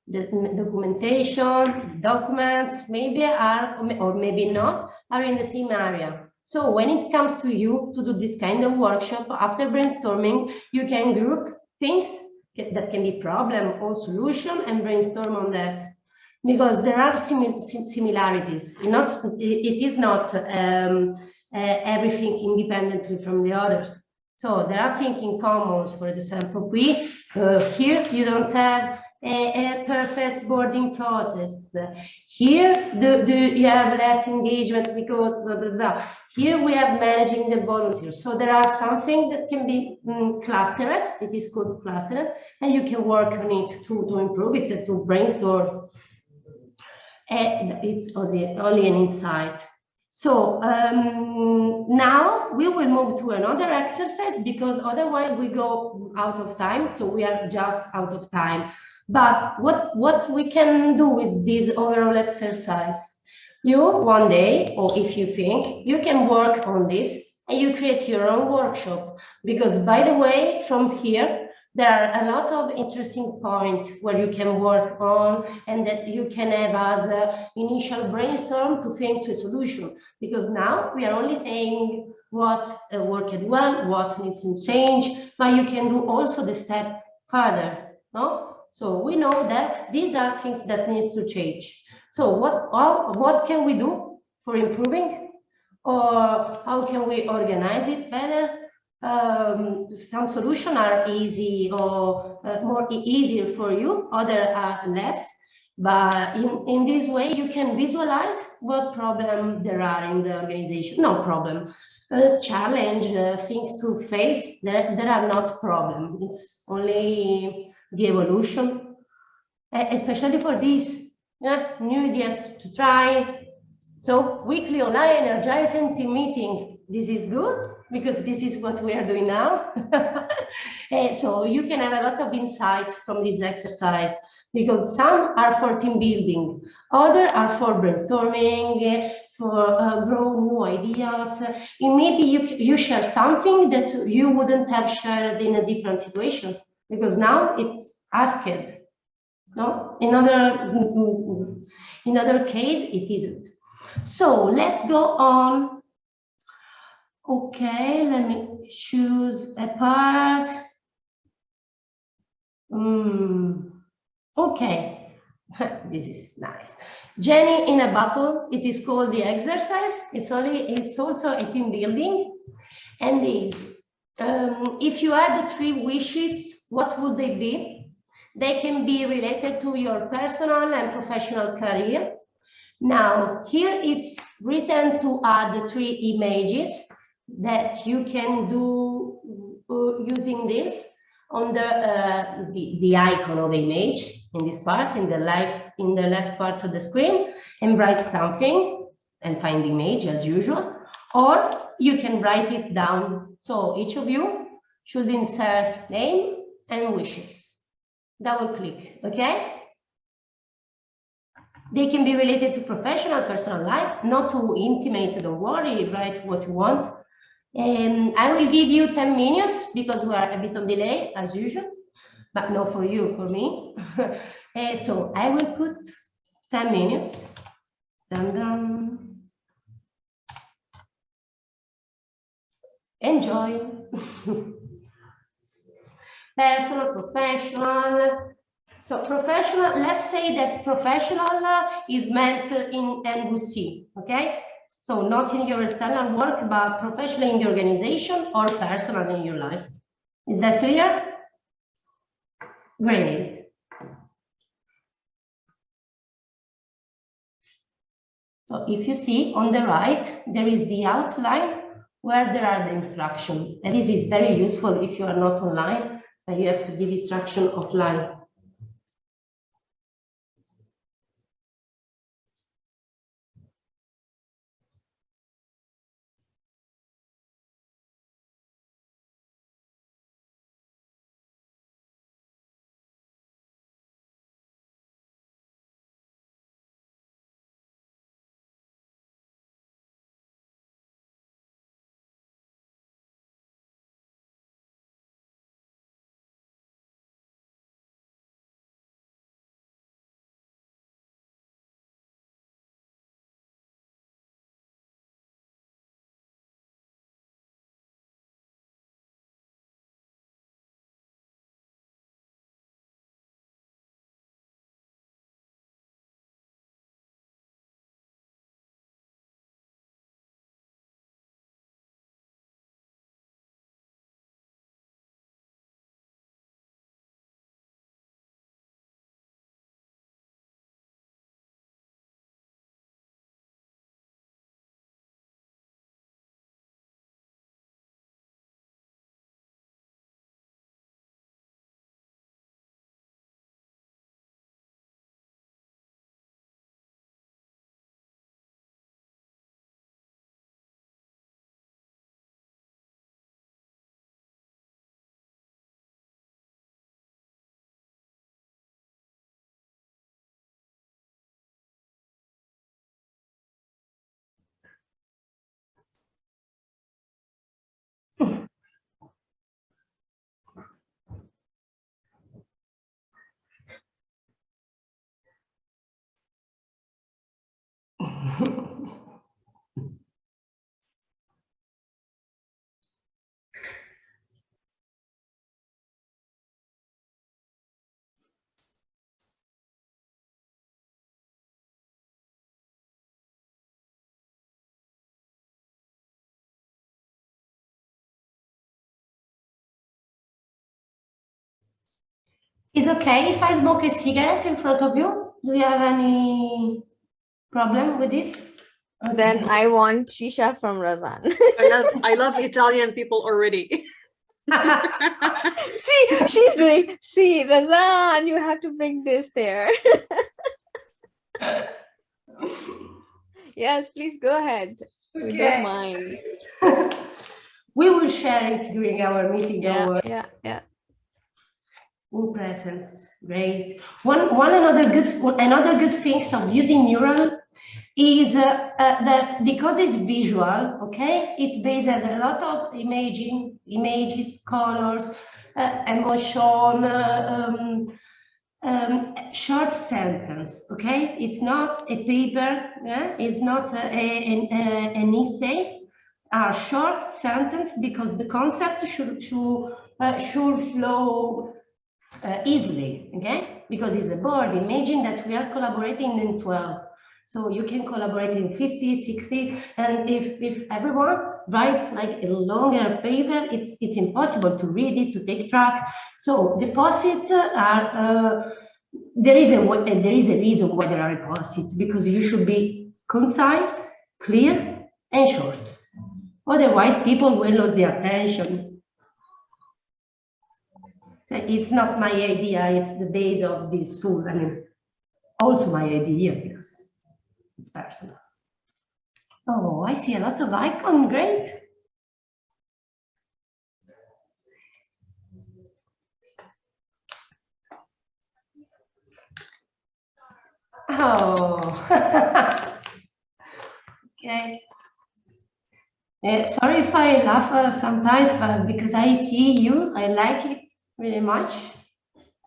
the documentation, documents, maybe are, or maybe not, are in the same area. So when it comes to you to do this kind of workshop, after brainstorming, you can group things that can be problem or solution and brainstorm on that. Because there are similarities. It is not everything independently from the others. So there are things in common. For example, here you don't have a perfect boarding process. Here you have less engagement because blah, blah, blah. Here we are managing the volunteers. So there are something that can be clustered. It is called clustered, and you can work on it to improve it, to brainstorm. It's only an insight. So now we will move to another exercise, because otherwise we go out of time. So we are just out of time. But what we can do with this overall exercise? You one day, or if you think, you can work on this and you create your own workshop. Because by the way, from here, there are a lot of interesting points where you can work on, and that you can have as an initial brainstorm to think to a solution. Because now we are only saying what worked well, what needs to change, but you can do also the step further, no? So we know that these are things that need to change. So what can we do for improving? or how can we organize it better? Some solutions are easy or easier for you, other are less. But in this way, you can visualize what problem there are in the organization. No problem. Challenge, things to face, there are not problem. It's only the evolution, especially for these new ideas to try. So weekly online energizing team meetings, this is good because this is what we are doing now. So you can have a lot of insight from this exercise because some are for team building, other are for brainstorming, for grow new ideas. And maybe you share something that you wouldn't have shared in a different situation because now it's asked. No, in other case it isn't. So let's go on. Okay, let me choose a part. Okay, this is nice. Jenny in a bottle, it is called the exercise. It's also a team building. And if you had 3 wishes, what would they be? They can be related to your personal and professional career. Now, here it's written to add 3 images that you can do using this on the icon of image in this part, in the left part of the screen, and write something and find the image as usual, or you can write it down. So each of you should insert name and wishes. Double click, okay? They can be related to professional, personal life, not too intimate, don't worry, write what you want. And I will give you 10 minutes because we are a bit on delay as usual, but not for you, for me. So I will put 10 minutes. Dun, dun. Enjoy. Personal, professional. So professional, let's say that professional is meant in NVC, okay? So not in your standard work, but professional in the organization or personal in your life. Is that clear? Great. So if you see on the right, there is the outline where there are the instructions. And this is very useful if you are not online and you have to give instruction offline. Is okay if I smoke a cigarette in front of you? Do you have any problem with this? Then I want shisha from Razan. I love Italian people already. See, she's doing, see, Razan, you have to bring this there. Yes, please go ahead. We don't mind. We will share it during our meeting. Yeah. In presence, great. Another good things of using neural is that because it's visual, okay, it bases a lot of images, colors, emotion, short sentence, okay? It's not a paper, it's not an essay, a short sentence because the concept should flow easily, okay? Because it's a board. Imagine that we are collaborating in 12. So you can collaborate in 50, 60, and if everyone writes like a longer paper, it's impossible to read it, to take track. So deposits are, there is a reason why there are deposits, because you should be concise, clear, and short. Otherwise, people will lose their attention. It's not my idea, it's the base of this tool. I mean, also my idea because it's personal. Oh, I see a lot of icons, great. Oh, okay. Sorry if I laugh sometimes, but because I see you, I like it really much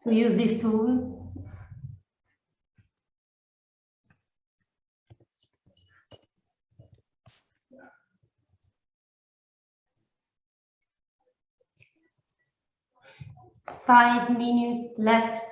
to use this tool. Five minutes left.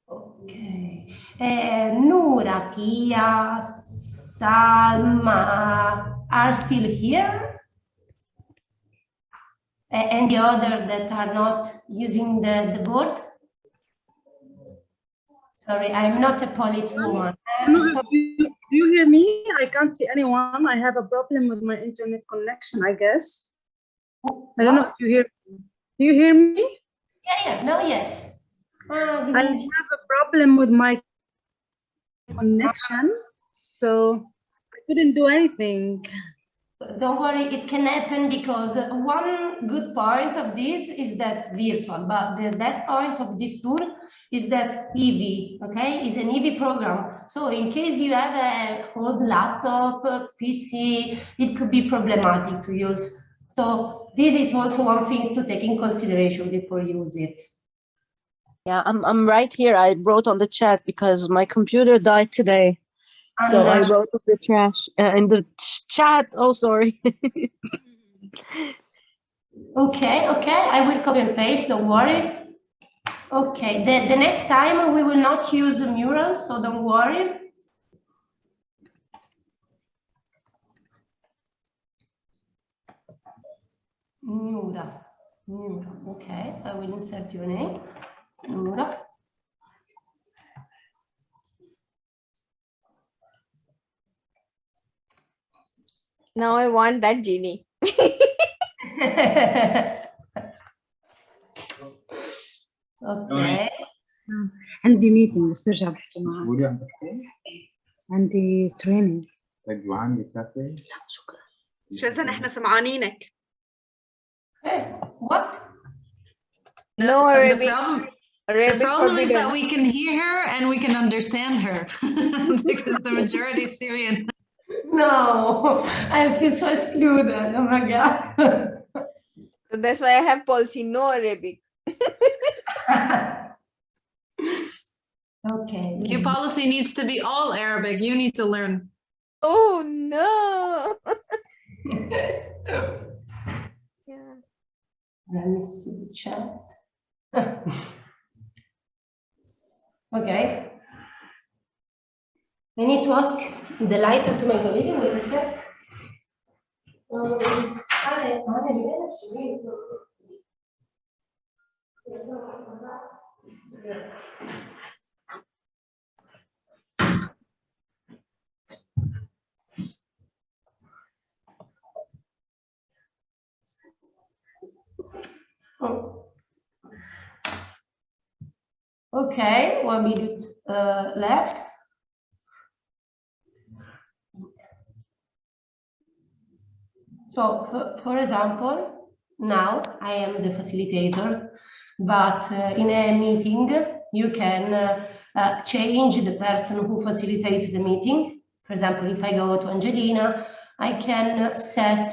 Okay. Noora, Pia, Salma are still here? And the other that are not using the board? Sorry, I'm not a policewoman. Do you hear me? I can't see anyone. I have a problem with my internet connection, I guess. I don't know if you hear me. Do you hear me? Yeah, no, yes. I have a problem with my connection, so I couldn't do anything. Don't worry, it can happen because one good point of this is that virtual, but the bad point of this tool is that EV, okay, is an EV program. So in case you have an old laptop, PC, it could be problematic to use. So this is also one thing to take in consideration before you use it. Yeah, I'm right here. I wrote on the chat because my computer died today. So I wrote in the trash in the chat. Oh, sorry. Okay, I will copy and paste, don't worry. Okay, the next time we will not use the mural, so don't worry. Nura, okay, I will insert your name, Nura. Now I want that genie. Okay. عندي meeting بس برجع بحكي معك. عندي training. جوعان بالكافيه؟ شاذان احنا سمعانينك. What? No The Arabic. problem, Arabic the problem is that forbidden. we can hear her and we can understand her because the majority is Syrian. No, I feel so excluded. Oh my God. So that's why I have policy, no Arabic. Okay. New policy needs to be all Arabic. You need to learn. Oh no. Yeah. Let me see the chat. Okay. I need to ask the lighter to my colleague. Wait a sec. Oh. Okay, 1 minute left. So, for example, now I am the facilitator, but in a meeting, you can change the person who facilitates the meeting. For example, if I go to Angelina, I can set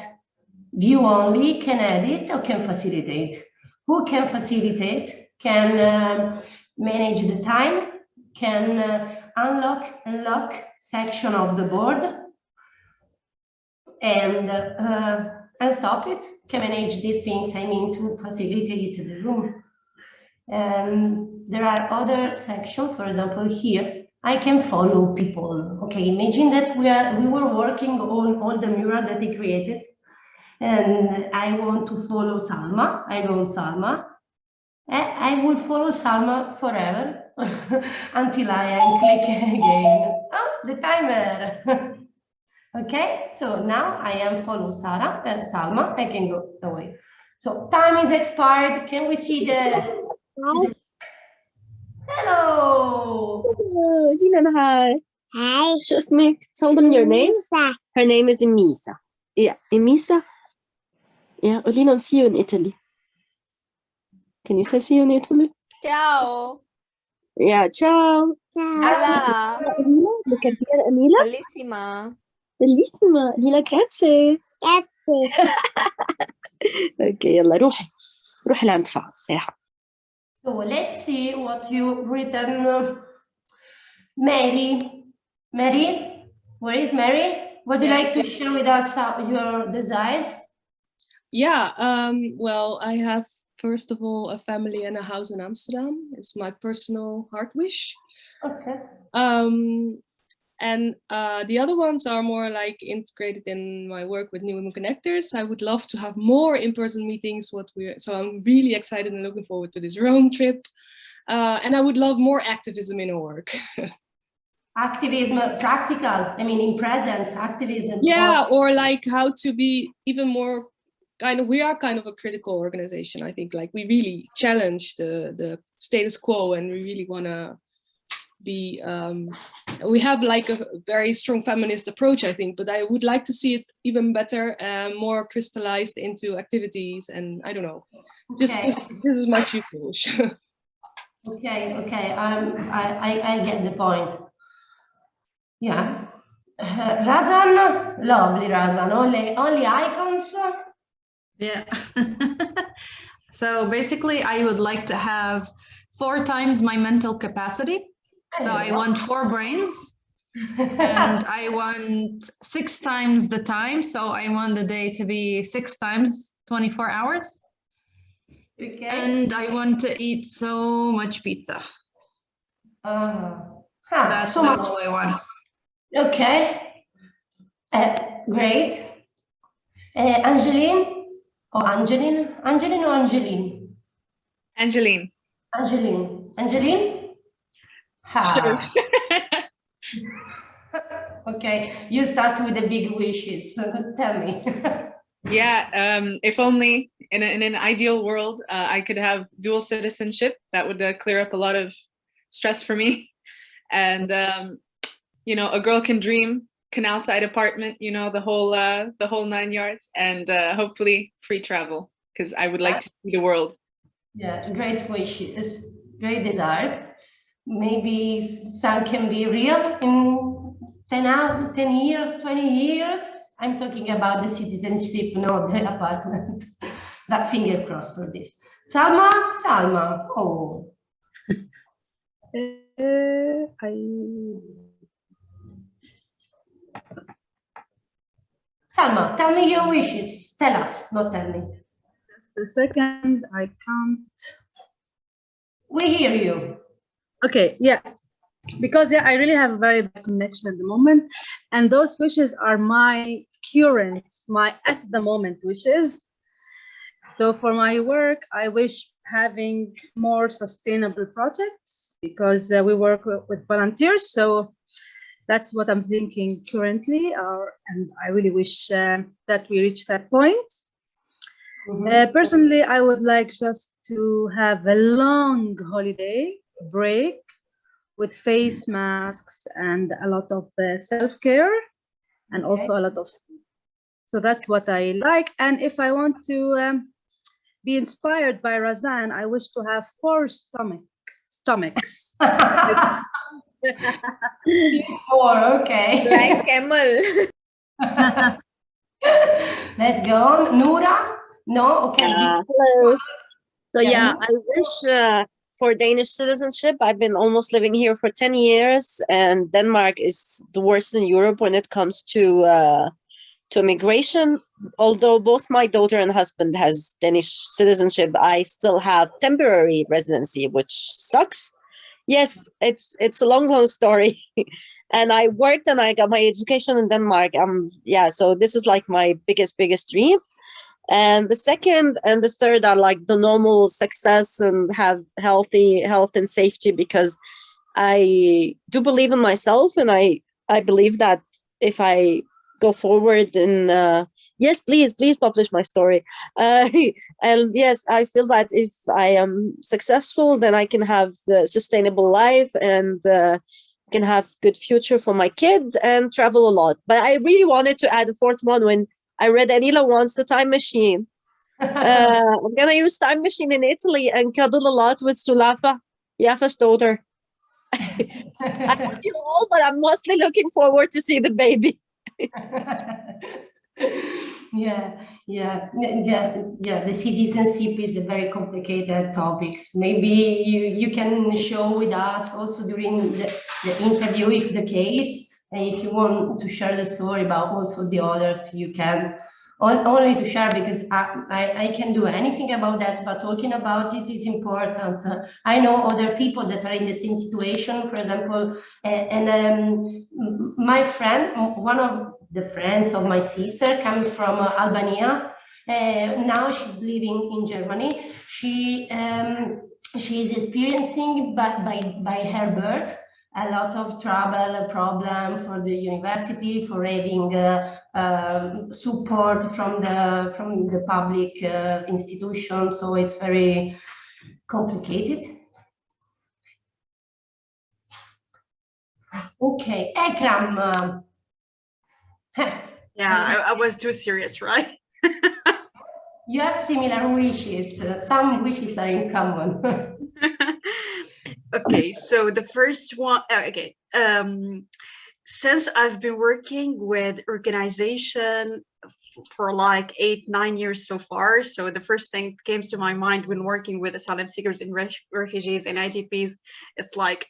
view only, can edit, or can facilitate. Who can facilitate can manage the time, can unlock and lock section of the board, and stop it, can manage these things, I mean, to facilitate the room. There are other sections, for example, here, I can follow people. Okay, imagine that we were working on all the mural that they created, and I want to follow Salma. I go on Salma. I will follow Salma forever until I click again. Oh, the timer. Okay, so now I am follow Sarah and Salma. I can go away. So time is expired. Can we see the? Hello. Oh, Dina, hi. Hi. شو اسمك? Tell them your name. Her name is Emisa. Yeah, Emisa. Yeah, Olina, see you in Italy. Can you say see you in Italy? Ciao. Yeah, ciao. Hola. Look at here, Anila. Bellissima. Bellissima. Lina, grazie. Okay, يلا روحي لعند فا. So let's see what you written. Mary, where is Mary? Would you like to share with us your designs? Yeah, well, I have, first of all, a family and a house in Amsterdam. It's my personal heart wish. Okay. And the other ones are more like integrated in my work with New Women Connectors. I would love to have more in-person meetings. So I'm really excited and looking forward to this Rome trip. And I would love more activism in our work. Activism, practical, I mean, in presence, activism. Yeah, or like how to be even more we are kind of a critical organization, I think. Like we really challenge the status quo, and we really want to be, we have like a very strong feminist approach, I think, but I would like to see it even better and more crystallized into activities, and I don't know, just okay. this is my future wish. Okay, I get the point. Yeah. Razan, lovely Razan, only icons. Yeah. So basically I would like to have 4 times my mental capacity. So I want 4 brains and I want 6 times the time. So I want the day to be 6 times 24 hours. Okay. And I want to eat so much pizza. That's so much. all I want. Okay. Great. Angeline? Or Angeline? Angeline or Angeline? Angeline. Angeline. Angeline? Ha. Sure. Okay, you start with the big wishes. Tell me. Yeah, if only in an ideal world, I could have dual citizenship. That would clear up a lot of stress for me. And, you know, a girl can dream canal side apartment, you know, the whole 9 yards, and hopefully free travel, because I would like to see the world. Yeah, great wishes, great desires. Maybe some can be real in 10 years, 20 years. I'm talking about the citizenship, not the apartment. But finger crossed for this. Salma, oh. Salma, tell me your wishes. Tell us, not tell me. Just a second, I can't. We hear you. Okay, yeah. Because I really have a very bad connection at the moment, and those wishes are my current, my at the moment wishes. So for my work, I wish having more sustainable projects, because we work with volunteers. So that's what I'm thinking currently, and I really wish that we reach that point. Personally, I would like just to have a long holiday break with face masks and a lot of self-care, and also a lot of sleep. So that's what I like. And if I want to be inspired by Razan, I wish to have 4 stomachs. 4, okay. Like camel. Let's go on. Noura? No? Okay. Hello. So yeah, I wish for Danish citizenship. I've been almost living here for 10 years, and Denmark is the worst in Europe when it comes to immigration. Although both my daughter and husband has Danish citizenship, I still have temporary residency, which sucks. Yes, it's a long story. And I worked and I got my education in Denmark. Yeah, so this is like my biggest dream. And the second and the third are like the normal success and have health and safety, because I do believe in myself, and I believe that if I go forward and yes, please publish my story. And yes, I feel that if I am successful, then I can have a sustainable life and can have good future for my kid and travel a lot. But I really wanted to add a fourth one when I read Anila wants the time machine. I'm gonna use time machine in Italy and cuddle a lot with Sulafa, Yafa's daughter. I love you all, but I'm mostly looking forward to see the baby. Yeah. The citizenship is a very complicated topic. Maybe you can show with us also during the interview, if the case. If you want to share the story about also the others, you can. Only to share, because I can do anything about that, but talking about it is important. I know other people that are in the same situation, for example, and my friend, one of the friends of my sister, comes from Albania. Now she's living in Germany. She is experiencing by her birth a lot of trouble, problem for the university, for having support from the public institution. So it's very complicated. Okay, Ekram. Yeah, I was too serious, right? You have similar wishes. Some wishes are in common. Okay, so the first one, okay. Since I've been working with organization for like 8-9 years so far, so the first thing that came to my mind when working with asylum seekers and refugees and IDPs, it's like,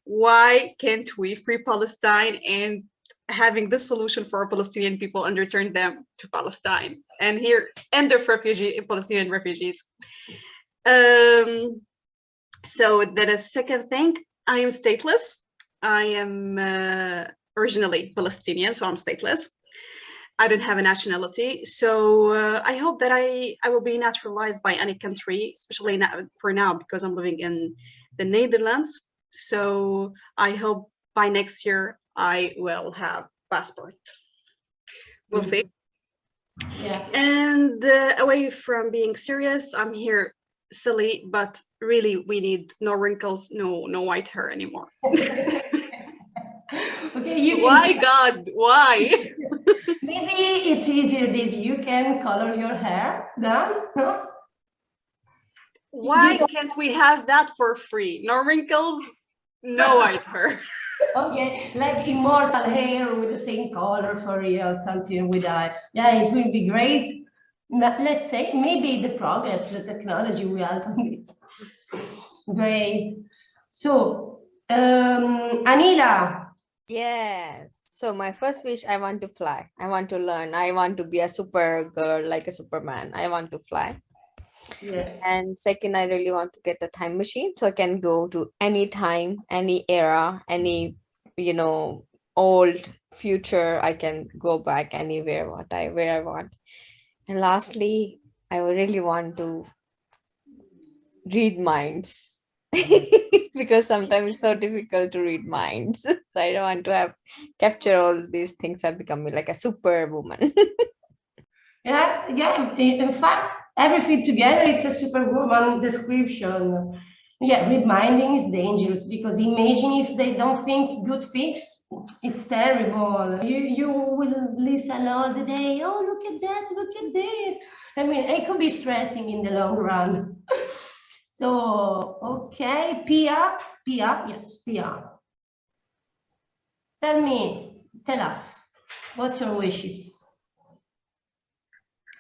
why can't we free Palestine and having this solution for Palestinian people and return them to Palestine and here end of Palestinian refugees. So then a second thing, I am stateless. I am originally Palestinian, so I'm stateless. I don't have a nationality, so I hope that I will be naturalized by any country, especially for now because I'm living in the Netherlands. So I hope by next year I will have passport. We'll see. Yeah. And away from being serious, I'm here silly, but really we need no wrinkles, no white hair anymore. Okay, you Why, can, God? Why? maybe it's easier this. You can color your hair then. No? Why don't- can't we have that for free? No wrinkles, no white hair. Okay, like immortal hair with the same color for real, something with that. Yeah, it will be great. Let's say maybe the progress, the technology will help on this. Great. So, Anila. Yes. So my first wish, I want to fly. I want to learn. I want to be a super girl, like a Superman. I want to fly. Yeah. And second, I really want to get a time machine so I can go to any time, any era, any, old future. I can go back anywhere, where I want. And lastly, I really want to read minds. Because sometimes it's so difficult to read minds. So I don't want to capture all these things. I become like a superwoman. Yeah, yeah. In fact, everything together, it's a superwoman description. Yeah, read minding is dangerous because imagine if they don't think good things, it's terrible. You will listen all the day. Oh, look at that! Look at this. I mean, it could be stressing in the long run. So, okay, Pia, yes, Pia. Tell us, what's your wishes?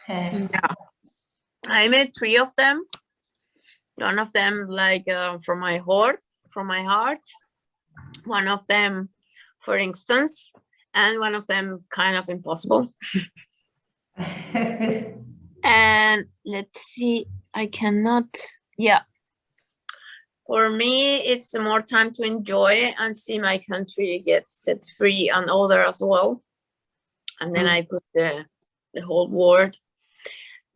Yeah, I made 3 of them. One of them from my heart. One of them, for instance, and one of them kind of impossible. And let's see, I cannot. Yeah. For me, it's more time to enjoy and see my country get set free and other as well. And then I put the whole world.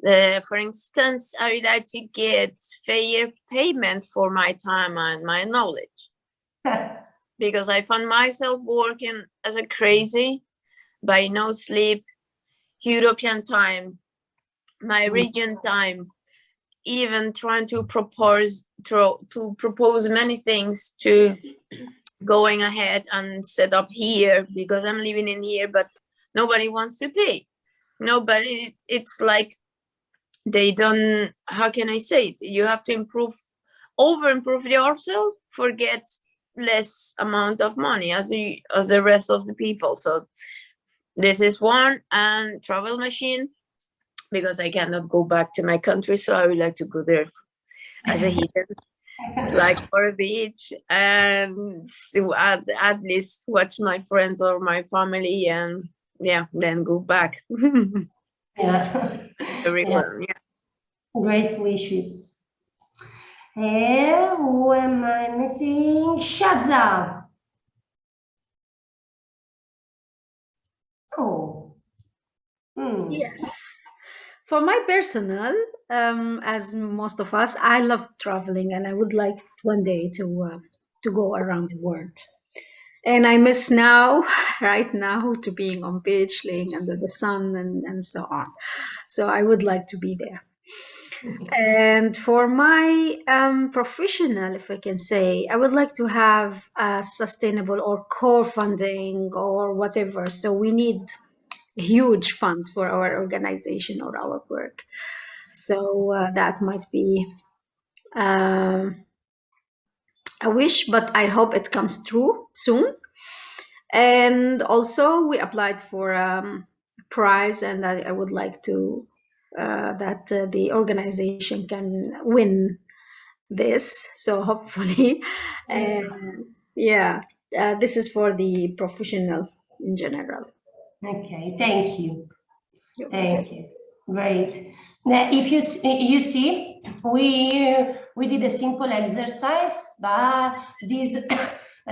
For instance, I would like to get fair payment for my time and my knowledge. Because I found myself working as a crazy by no sleep, European time, my region time, even trying to propose many things to going ahead and set up here because I'm living in here, but nobody wants to pay. Nobody, it's like they don't, how can I say it? You have to improve yourself, forget less amount of money as the rest of the people. So this is one. And travel machine, because I cannot go back to my country, so I would like to go there as a hidden, like for a beach, and so at least watch my friends or my family, and yeah, then go back. Yeah. Everywhere. Yeah. Great wishes. Who am I missing? Shadza. Oh. Yes. For my personal, as most of us, I love traveling, and I would like one day to go around the world. And I miss now, right now, to being on beach, laying under the sun, and so on. So I would like to be there. And for my professional, if I can say, I would like to have a sustainable or core funding or whatever. So we need a huge fund for our organization or our work. So that might be a wish, but I hope it comes true soon. And also we applied for a prize, and I would like to that the organization can win this. So hopefully, yeah, this is for the professional in general. Okay, thank you. Thank you. Great. Now, if you see, we did a simple exercise, but this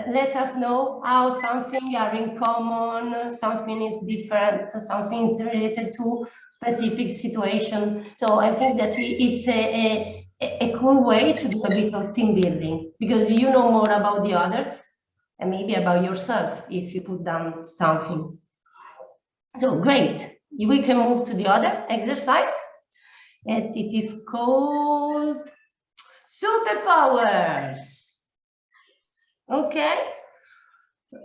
let us know how something are in common, something is different, something is related to specific situation. So I think that it's a cool way to do a bit of team building, because you know more about the others and maybe about yourself if you put down something. So great. We can move to the other exercise, and it is called superpowers. Okay.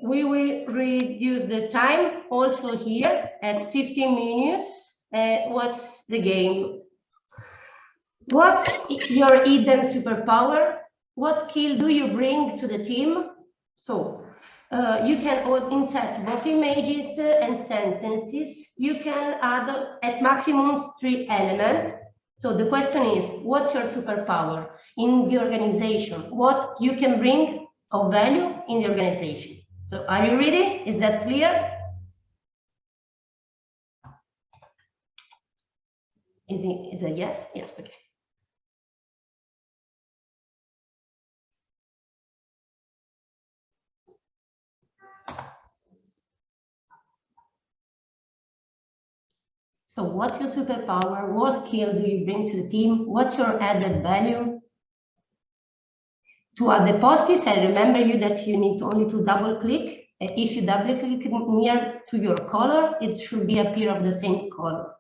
We will reduce the time also here at 15 minutes. What's the game? What's your hidden superpower? What skill do you bring to the team? So you can insert both images and sentences. You can add at maximum 3 elements. So the question is, what's your superpower in the organization? What you can bring of value in the organization? So are you ready? Is that clear? Is it yes? Yes, okay. So what's your superpower? What skill do you bring to the team? What's your added value? To add the post-its, I remember you that you need only to double click. If you double click near to your color, it should be appear of the same color.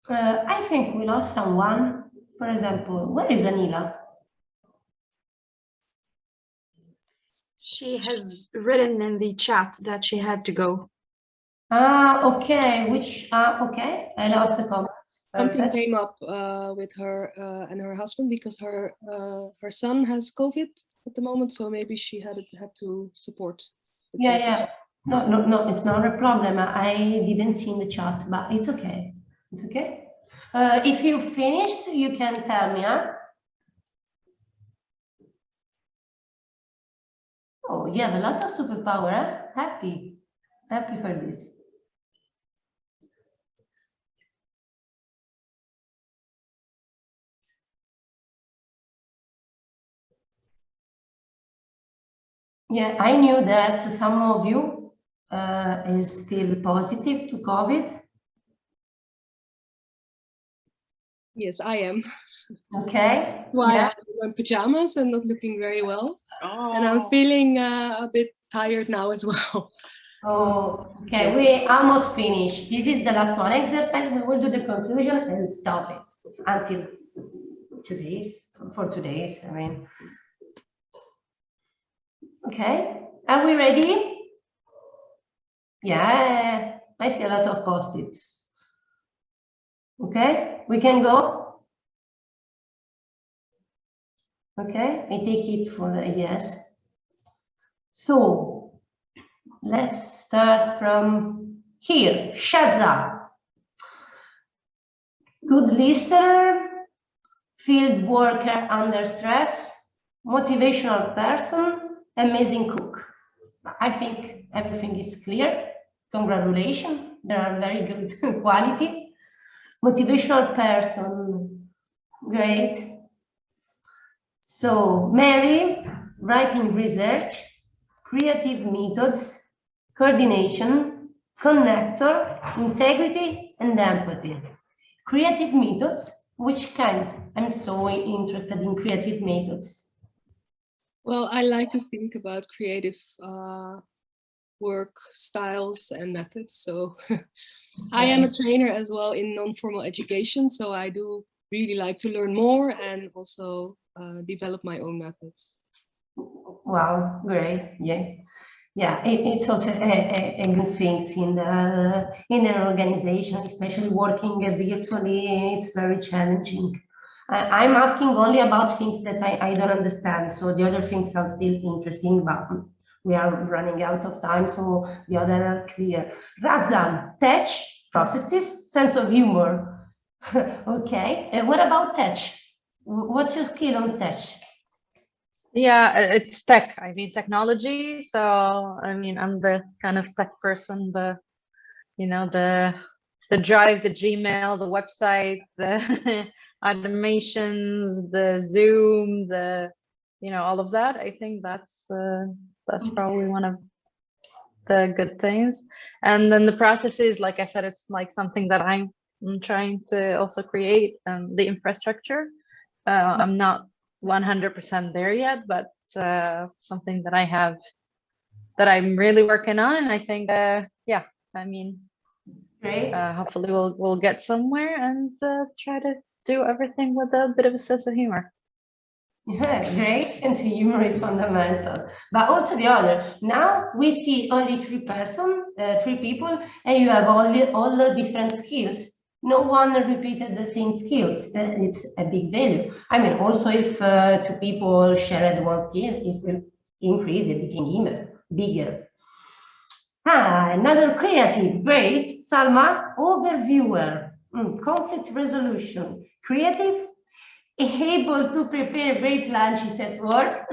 I think we lost someone. For example, where is Anila? She has written in the chat that she had to go. Ah, okay. Okay. I lost the comments. Something Perfect. came up with her and her husband because her son has COVID at the moment, so maybe she had to support. Yeah. No, it's not a problem. I didn't see in the chat, but it's okay. It's okay. If you finished, you can tell me, huh? Oh, you have a lot of superpower, huh? Happy for this. Yeah, I knew that some of you is still positive to COVID. Yes, I am. Okay. That's why Yeah. I'm in pajamas and not looking very well. And I'm feeling a bit tired now as well. Oh, okay. We almost finished. This is the last one exercise. We will do the conclusion and stop it until for today's. I mean. Okay. Are we ready? Yeah. I see a lot of post-its. Okay. We can go. Okay. I take it for a yes. So let's start from here. Shadza. Good listener, field worker under stress, motivational person, amazing cook. I think everything is clear. Congratulations, they are very good quality. Motivational person, great. So Mary, writing research, creative methods, coordination, connector, integrity, and empathy. Creative methods, which kind? I'm so interested in creative methods. Well, I like to think about creative work styles and methods. So I am a trainer as well in non-formal education. So I do really like to learn more and also develop my own methods. Wow, great. Yeah, it's also a good thing in an organization, especially working virtually. It's very challenging. I'm asking only about things that I don't understand. So the other things are still interesting, but we are running out of time. So the other are clear. Razan, touch, processes, sense of humor. Okay. And what about touch? What's your skill on touch? Yeah, it's tech. I mean, technology. So, I mean, I'm the kind of tech person, the Drive, the Gmail, the website, the automations, the Zoom, all of that. I think that's probably one of the good things. And then the processes, like I said, it's like something that I'm trying to also create, the infrastructure. I'm not 100% there yet, but something that I'm really working on. And I think, yeah, I mean, great. Hopefully we'll get somewhere and try to do everything with a bit of a sense of humor. Yeah, great sense of humor is fundamental, but also the other. Now we see only three people, and you have all the different skills. No one repeated the same skills. It's a big value. I mean, also if two people shared one skill, it will increase. It became even bigger. Another creative, great. Salma, overviewer, conflict resolution, creative, able to prepare great lunches at work,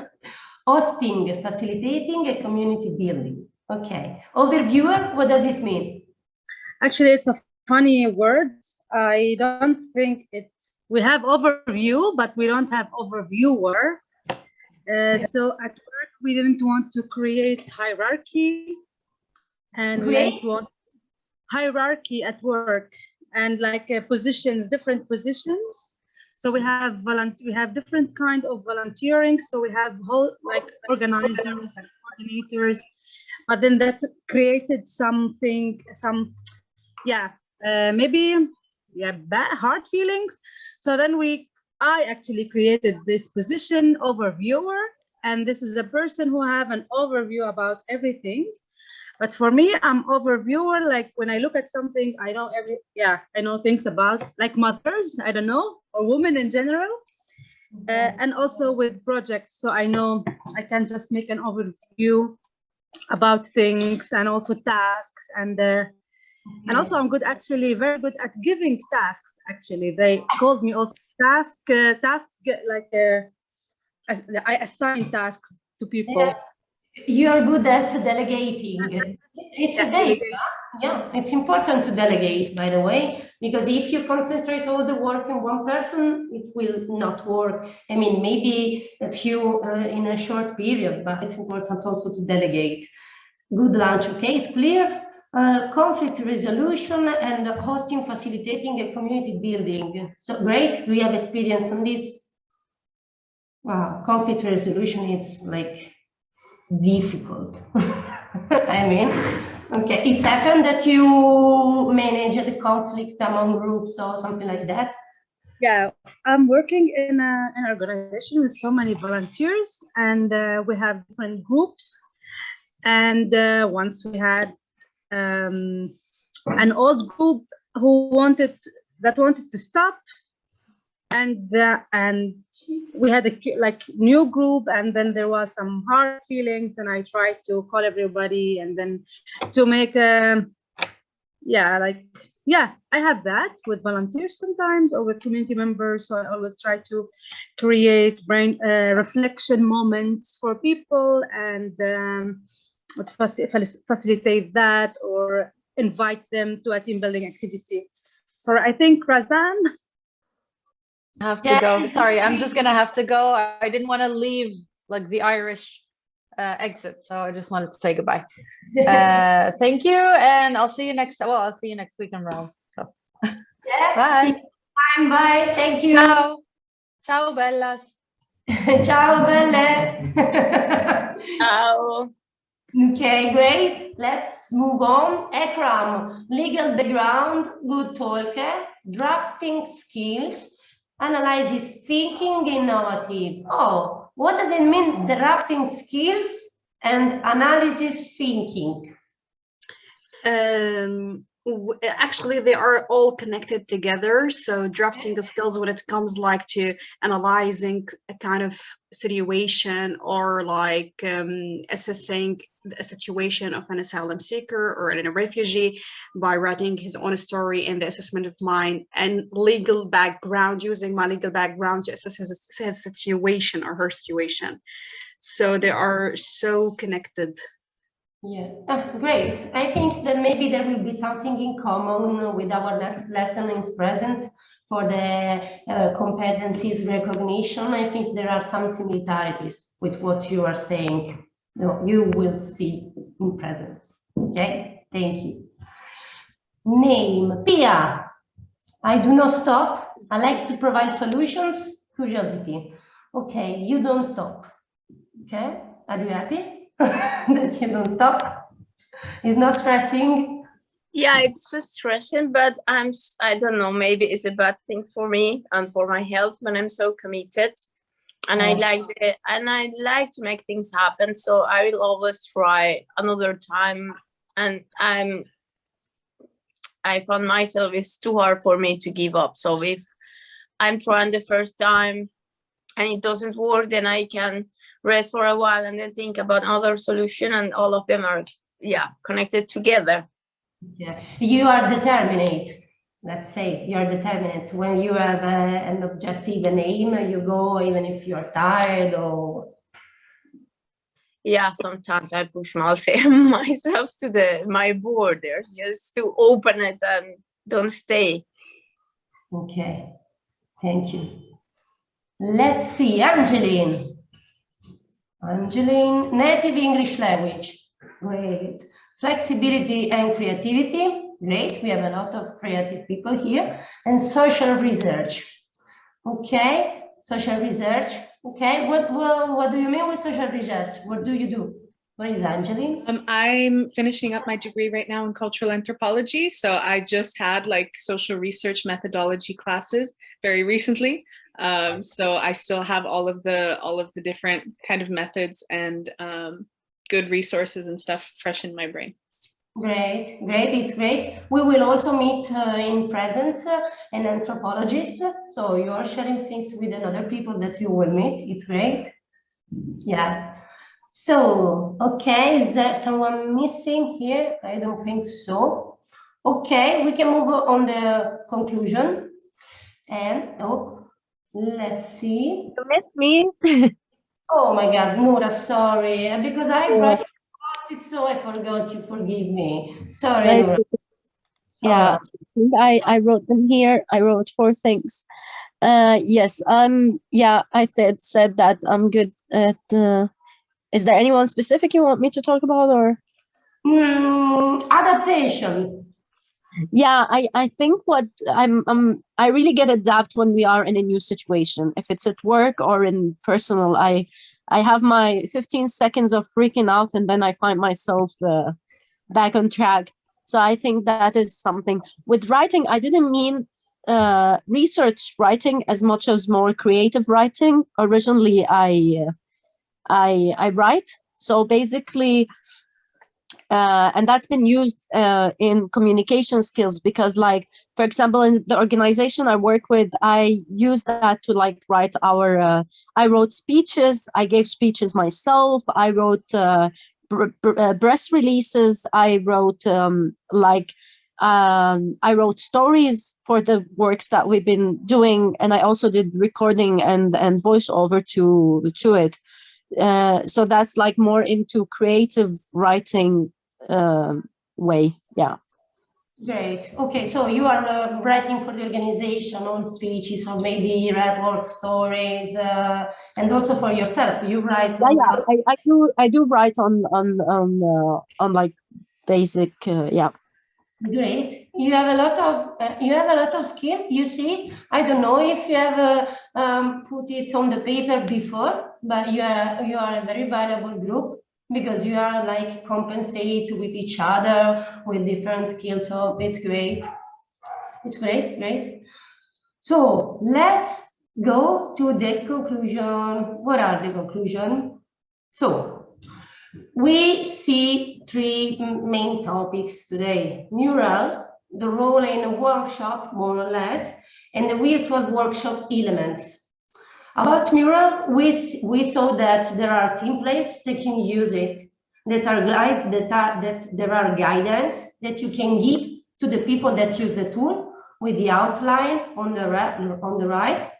hosting, facilitating, a community building. Okay, overviewer, what does it mean? Actually, it's a funny word. I don't think we have overview, but we don't have overviewer. So at work, we didn't want to create hierarchy, and we didn't want hierarchy at work and like positions, different positions. So we have different kind of volunteering. So we have like organizers and coordinators, but then that created something, maybe hard feelings. So then I actually created this position, overviewer, and this is a person who have an overview about everything. But for me, I'm overviewer. Like when I look at something, I know I know things about like mothers, I don't know, or women in general, and also with projects. So I know I can just make an overview about things and also tasks and also I'm very good at giving tasks. Actually, they called me also tasks get like I assign tasks to people. Yeah. You are good at delegating. It's it's important to delegate, by the way, because if you concentrate all the work in one person, it will not work. I mean, maybe a few in a short period, but it's important also to delegate. Good lunch, okay, it's clear. Conflict resolution and hosting, facilitating a community building. So great, do you have experience on this? Wow, conflict resolution, it's like difficult. I mean, okay, it's happened that you manage the conflict among groups or something like that? Yeah, I'm working in an organization with so many volunteers, and we have different groups. And once we had an old group who wanted to stop, and we had a new group, and then there was some hard feelings, and I tried to call everybody and then to make I have that with volunteers sometimes or with community members. So I always try to create reflection moments for people and facilitate that or invite them to a team building activity. So I think Razan. I have to go. Sorry, I'm just gonna have to go. I didn't want to leave like the Irish exit, so I just wanted to say goodbye. Thank you, and I'll see you next. Well, I'll see you next week in Rome. So, bye. Bye. Thank you. Ciao. Ciao, bellas. Ciao, belle. Ciao. Okay, great. Let's move on. Ekram, legal background, good talker, drafting skills, analysis thinking, innovative. Oh, what does it mean, drafting skills and analysis thinking? Actually, they are all connected together. So drafting the skills when it comes like to analyzing a kind of situation or like assessing a situation of an asylum seeker or a refugee by writing his own story in the assessment of mine, and legal background, using my legal background to assess his situation or her situation. So they are so connected. Yeah, great. I think that maybe there will be something in common with our next lesson in presence for the competencies recognition. I think there are some similarities with what you are saying. You will see in presence. Okay, thank you. Name, Pia. I do not stop. I like to provide solutions. Curiosity. Okay, you don't stop. Okay, are you happy that you don't stop? It's not stressing. Yeah, it's stressing, but I don't know, maybe it's a bad thing for me and for my health when I'm so committed. And I like to make things happen. So I will always try another time. And I found myself it's too hard for me to give up. So if I'm trying the first time and it doesn't work, then I can rest for a while and then think about another solution, and all of them are connected together. Yeah, you are determined. Let's say you are determined. When you have an objective, an aim, you go even if you are tired or. Yeah, sometimes I push myself to my borders just to open it and don't stay. Okay, thank you. Let's see, Angeline. Angeline, native English language. Great. Flexibility and creativity. Great. We have a lot of creative people here. And social research. Okay. Social research. Okay. What do you mean with social research? What do you do? What is Angeline? I'm finishing up my degree right now in cultural anthropology. So I just had like social research methodology classes very recently. So I still have all of the different kind of methods and good resources and stuff fresh in my brain. Great, great, it's great. We will also meet in presence an anthropologist. So you are sharing things with another people that you will meet. It's great. Yeah. So, okay, is there someone missing here? I don't think so. Okay, we can move on the conclusion. And, oh, let's see. You missed me. Oh my God, Nora, sorry. Because I brought it, so I forgot you. Forgive me. Sorry, Right. Nora. Yeah, I wrote them here. I wrote 4 things. Yes, yeah, I said that I'm good at. Is there anyone specific you want me to talk about, or? Adaptation. Yeah, I think what I really get adapt when we are in a new situation. If it's at work or in personal, I have my 15 seconds of freaking out, and then I find myself back on track. So I think that is something. With writing, I didn't mean research writing as much as more creative writing. Originally, I write. So basically, and that's been used in communication skills, because, like, for example, in the organization I work with, I use that to like write our, I wrote speeches, I gave speeches myself, I wrote press releases, I wrote I wrote stories for the works that we've been doing, and I also did recording and voiceover to it. So that's like more into creative writing way. Yeah. Great. Okay, so you are writing for the organization on speeches, or maybe report stories, and also for yourself. You write. Yeah, I do write on like basic. Yeah. Great. You have a lot of skill. You see, I don't know if you have put it on the paper before, but you are a very valuable group, because you are like compensate with each other with different skills. So it's great. It's great, great. So let's go to the conclusion. What are the conclusion? So we see 3 main topics today: mural, the role in a workshop, more or less, and the virtual workshop elements. About mural, we saw that there are templates that you can use it, that there are guidance that you can give to the people that use the tool, with the outline on the right.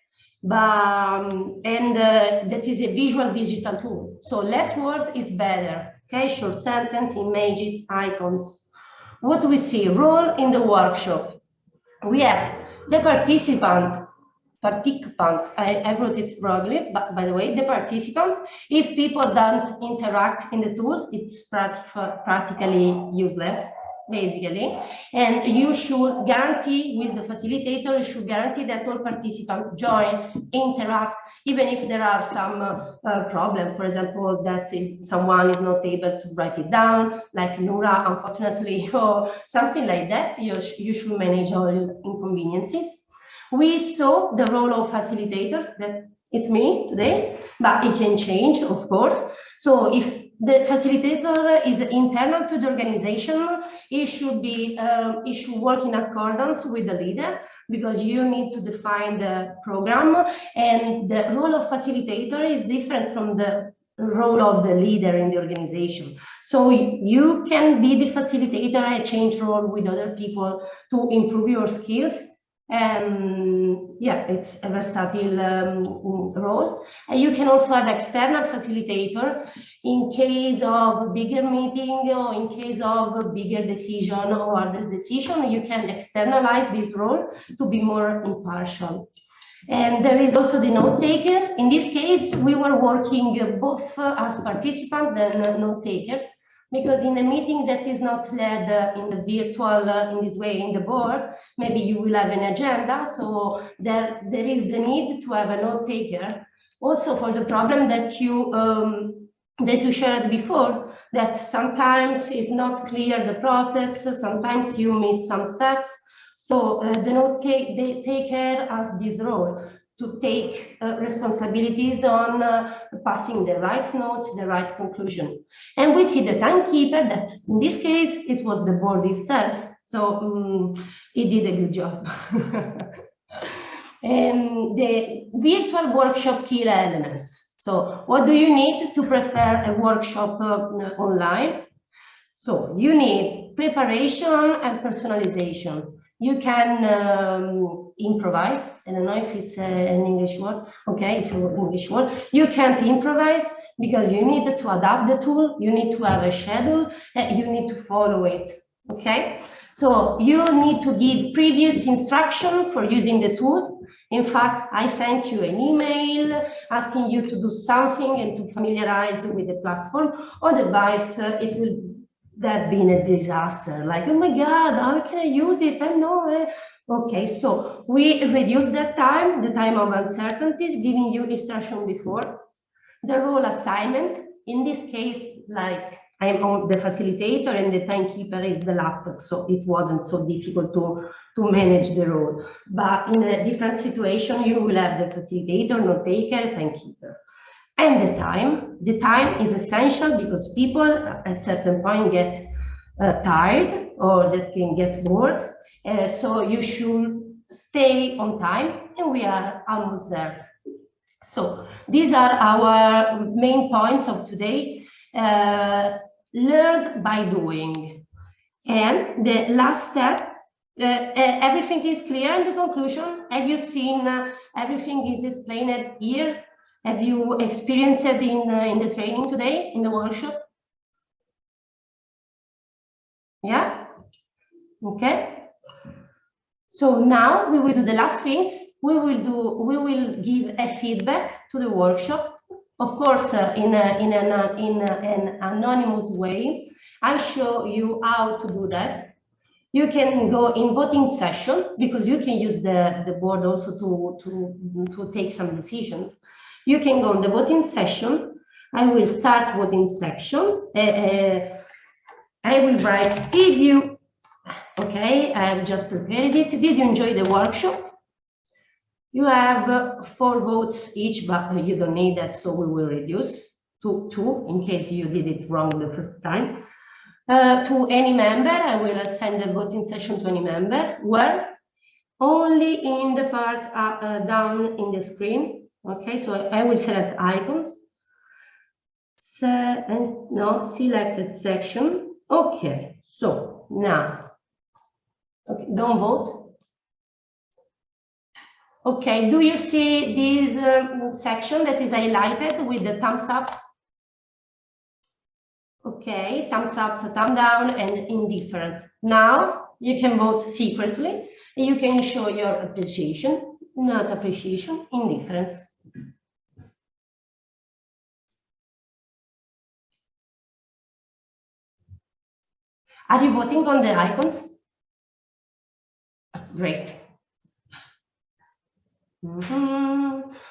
That is a visual digital tool. So less word is better. Okay, short sentence, images, icons. What do we see? Role in the workshop. We have the participants. I wrote it wrongly, but by the way, the participant. If people don't interact in the tool, it's practically useless, basically. And you should guarantee with the facilitator, you should guarantee that all participants join, interact, even if there are some problem. For example, someone is not able to write it down, like Nura, unfortunately, or something like that. You should manage all inconveniences. We saw the role of facilitators, that it's me today, but it can change, of course. So if the facilitator is internal to the organization, it should work in accordance with the leader, because you need to define the program, and the role of facilitator is different from the role of the leader in the organization. So you can be the facilitator and change role with other people to improve your skills. Yeah, it's a versatile role. And you can also have external facilitator in case of a bigger meeting, or in case of a bigger decision or other decision. You can externalize this role to be more impartial. And there is also the note taker. In this case, we were working both as participants and note takers, because in a meeting that is not led in the virtual, in this way, in the board, maybe you will have an agenda. So there is the need to have a note taker, also for the problem that you that you shared before, that sometimes is not clear the process, sometimes you miss some steps. So the note taker has this role to take responsibilities on passing the right notes, the right conclusion. And we see the timekeeper that in this case, it was the board itself. So he did a good job. And the virtual workshop key elements. So what do you need to prepare a workshop online? So you need preparation and personalization. You can improvise. I don't know if it's an English word. Okay, it's an English word. You can't improvise because you need to adapt the tool. You need to have a schedule. You need to follow it. Okay, so you need to give previous instruction for using the tool. In fact, I sent you an email asking you to do something and to familiarize with the platform. Otherwise, it will have been a disaster. Like, oh my God, how can I use it? I know. Okay, so we reduce that time, the time of uncertainties, giving you instruction before. The role assignment, in this case, like I'm the facilitator and the timekeeper is the laptop, so it wasn't so difficult to manage the role. But in a different situation, you will have the facilitator, note taker, timekeeper. And the time is essential because people at a certain point get tired or that can get bored. So you should stay on time, and we are almost there. So these are our main points of today. Learn by doing. And the last step, everything is clear in the conclusion. Have you seen everything is explained here? Have you experienced it in the training today, in the workshop? Yeah? Okay. So now we will do the last things. We will give a feedback to the workshop, of course, in an anonymous way. I'll show you how to do that. You can go in voting session because you can use the board also to take some decisions. You can go in the voting session. I will start voting section. I will write, did you, okay, I have just prepared it. Did you enjoy the workshop? You have 4 votes each, but you don't need that, so we will reduce to 2 in case you did it wrong the first time. To any member, I will send a voting session to any member, where only in the part down in the screen. Okay, so I will select icons. Selected section. Okay, so now, okay, don't vote. Okay, do you see this section that is highlighted with the thumbs up? Okay, thumbs up, thumb down, and indifferent. Now you can vote secretly. You can show your appreciation, not appreciation, indifference. Are you voting on the icons? Great.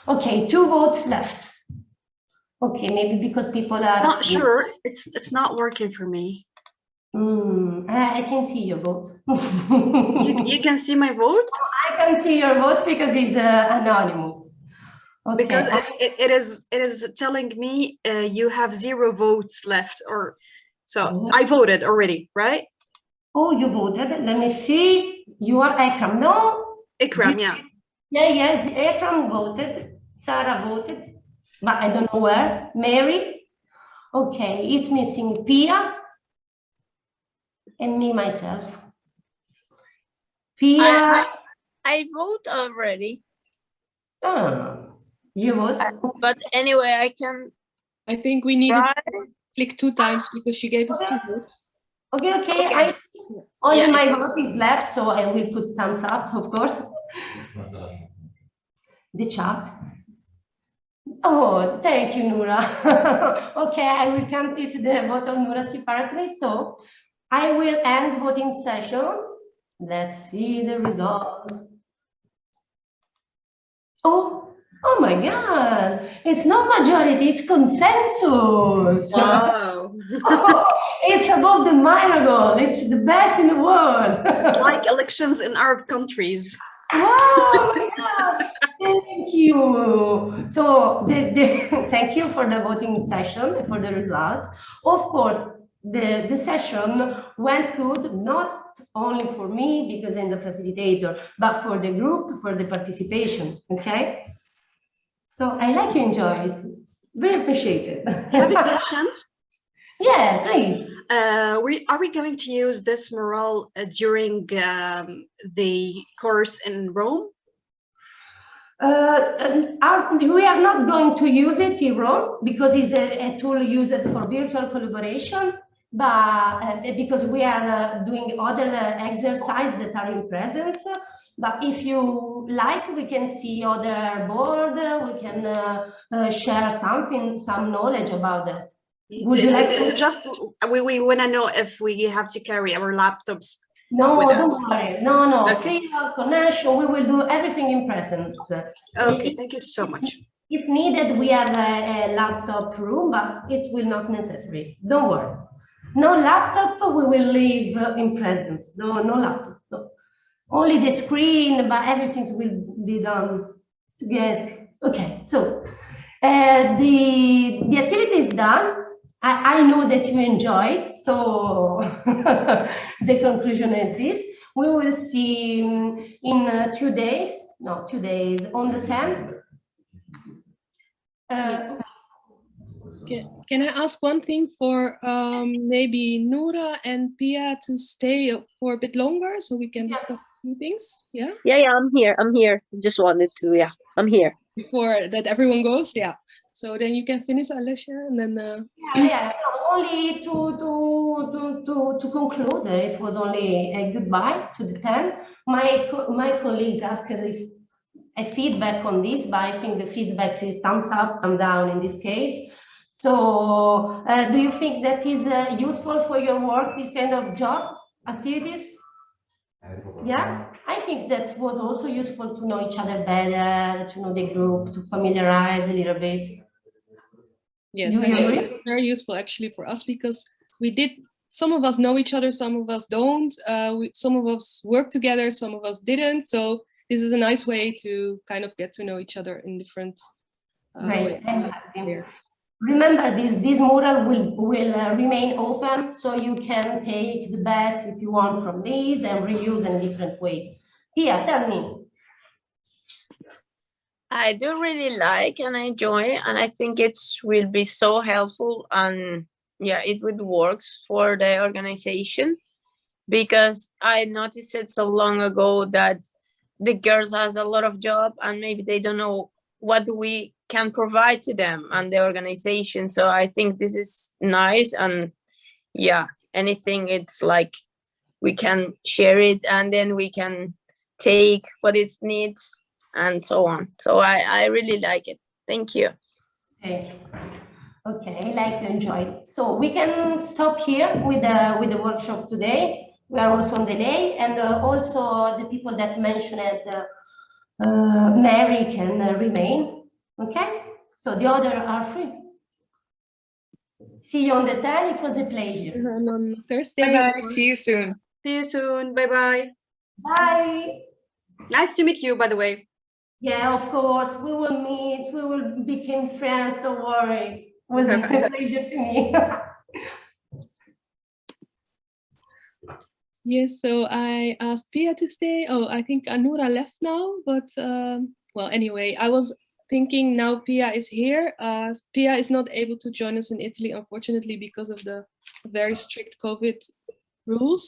Okay, 2 votes left. Okay, maybe because people are not sure. It's not working for me. I can see your vote. You can see my vote? I can see your vote because it's anonymous. Okay. Because it is telling me you have 0 votes left, or so I voted already, right? Oh, you voted. Let me see. You are Ikram, no? Ikram, yeah. Yeah, yes, Ikram voted. Sarah voted, but I don't know where. Mary. Okay, it's missing Pia and me myself. Pia. I vote already. Oh, you vote? But anyway, I can. I think we need to click 2 times because she gave us 2 votes. Okay, okay. Only my vote is left, so I will put thumbs up, of course. The chat. Oh, thank you, Noura. Okay, I will count it the vote of Noura separately. So I will end voting session. Let's see the results. Oh, Oh my God, it's not majority, it's consensus. Wow. It's above the Miracle. It's the best in the world. It's like elections in Arab countries. Oh my God, thank you. So thank you for the voting session, for the results. Of course, the session went good, not only for me because I'm the facilitator, but for the group, for the participation, okay? So I like you enjoy it. Very appreciated. I have a question. Yeah, please. Are we going to use this mural during the course in Rome? We are not going to use it in Rome because it's a tool used for virtual collaboration, but because we are doing other exercises that are in presence. But if you like, we can see other board, we can share something, some knowledge about that. Would you like It's to? just we want to know if we have to carry our laptops. No, with us. don't worry. No. Okay. Free connection. We will do everything in presence. Okay, thank you so much. If needed, we have a laptop room, but it will not necessary. Don't worry. No laptop, we will leave in presence. No laptop. No. Only the screen, but everything will be done together. Okay, so the activity is done. I know that you enjoyed, so the conclusion is this. We will see in 2 days, no, 2 days, on the 10th. Can I ask one thing for maybe Noura and Pia to stay for a bit longer so we can discuss a few things? Yeah? Yeah, I'm here. Just wanted to, yeah, I'm here. Before that everyone goes, yeah. So then you can finish, Alessia, and then... Yeah, only to conclude, it was only a goodbye to the 10. My colleagues asked if a feedback on this, but I think the feedback is thumbs up, thumb down in this case. So do you think that is useful for your work, this kind of job activities? Yeah, I think that was also useful to know each other better, to know the group, to familiarize a little bit. Yes, I think it's very useful actually for us because some of us know each other, some of us don't. Some of us work together, some of us didn't. So this is a nice way to kind of get to know each other in different ways. Remember, this mural will remain open, so you can take the best if you want from these and reuse in a different way. Pia, tell me. I do really like and I enjoy, and I think it will be so helpful, and yeah, it would work for the organization, because I noticed it so long ago that the girls has a lot of job and maybe they don't know what we can provide to them and the organization. So I think this is nice, and yeah, anything it's like we can share it and then we can take what it needs and so on. So I really like it. Thank you. Okay, like you enjoyed. So we can stop here with the workshop today. We are also on delay, and also the people that mentioned Mary can remain. Okay, so the other are free. See you on the 10. It was a pleasure. And on Thursday. Bye-bye. See you soon. See you soon. Bye-bye. Bye. Nice to meet you, by the way. Yeah, of course. We will meet. We will become friends. Don't worry. It was a pleasure to me. Yes, so I asked Pia to stay. Oh, I think Anura left now, but well, anyway, I was thinking now Pia is here. Pia is not able to join us in Italy, unfortunately, because of the very strict COVID rules.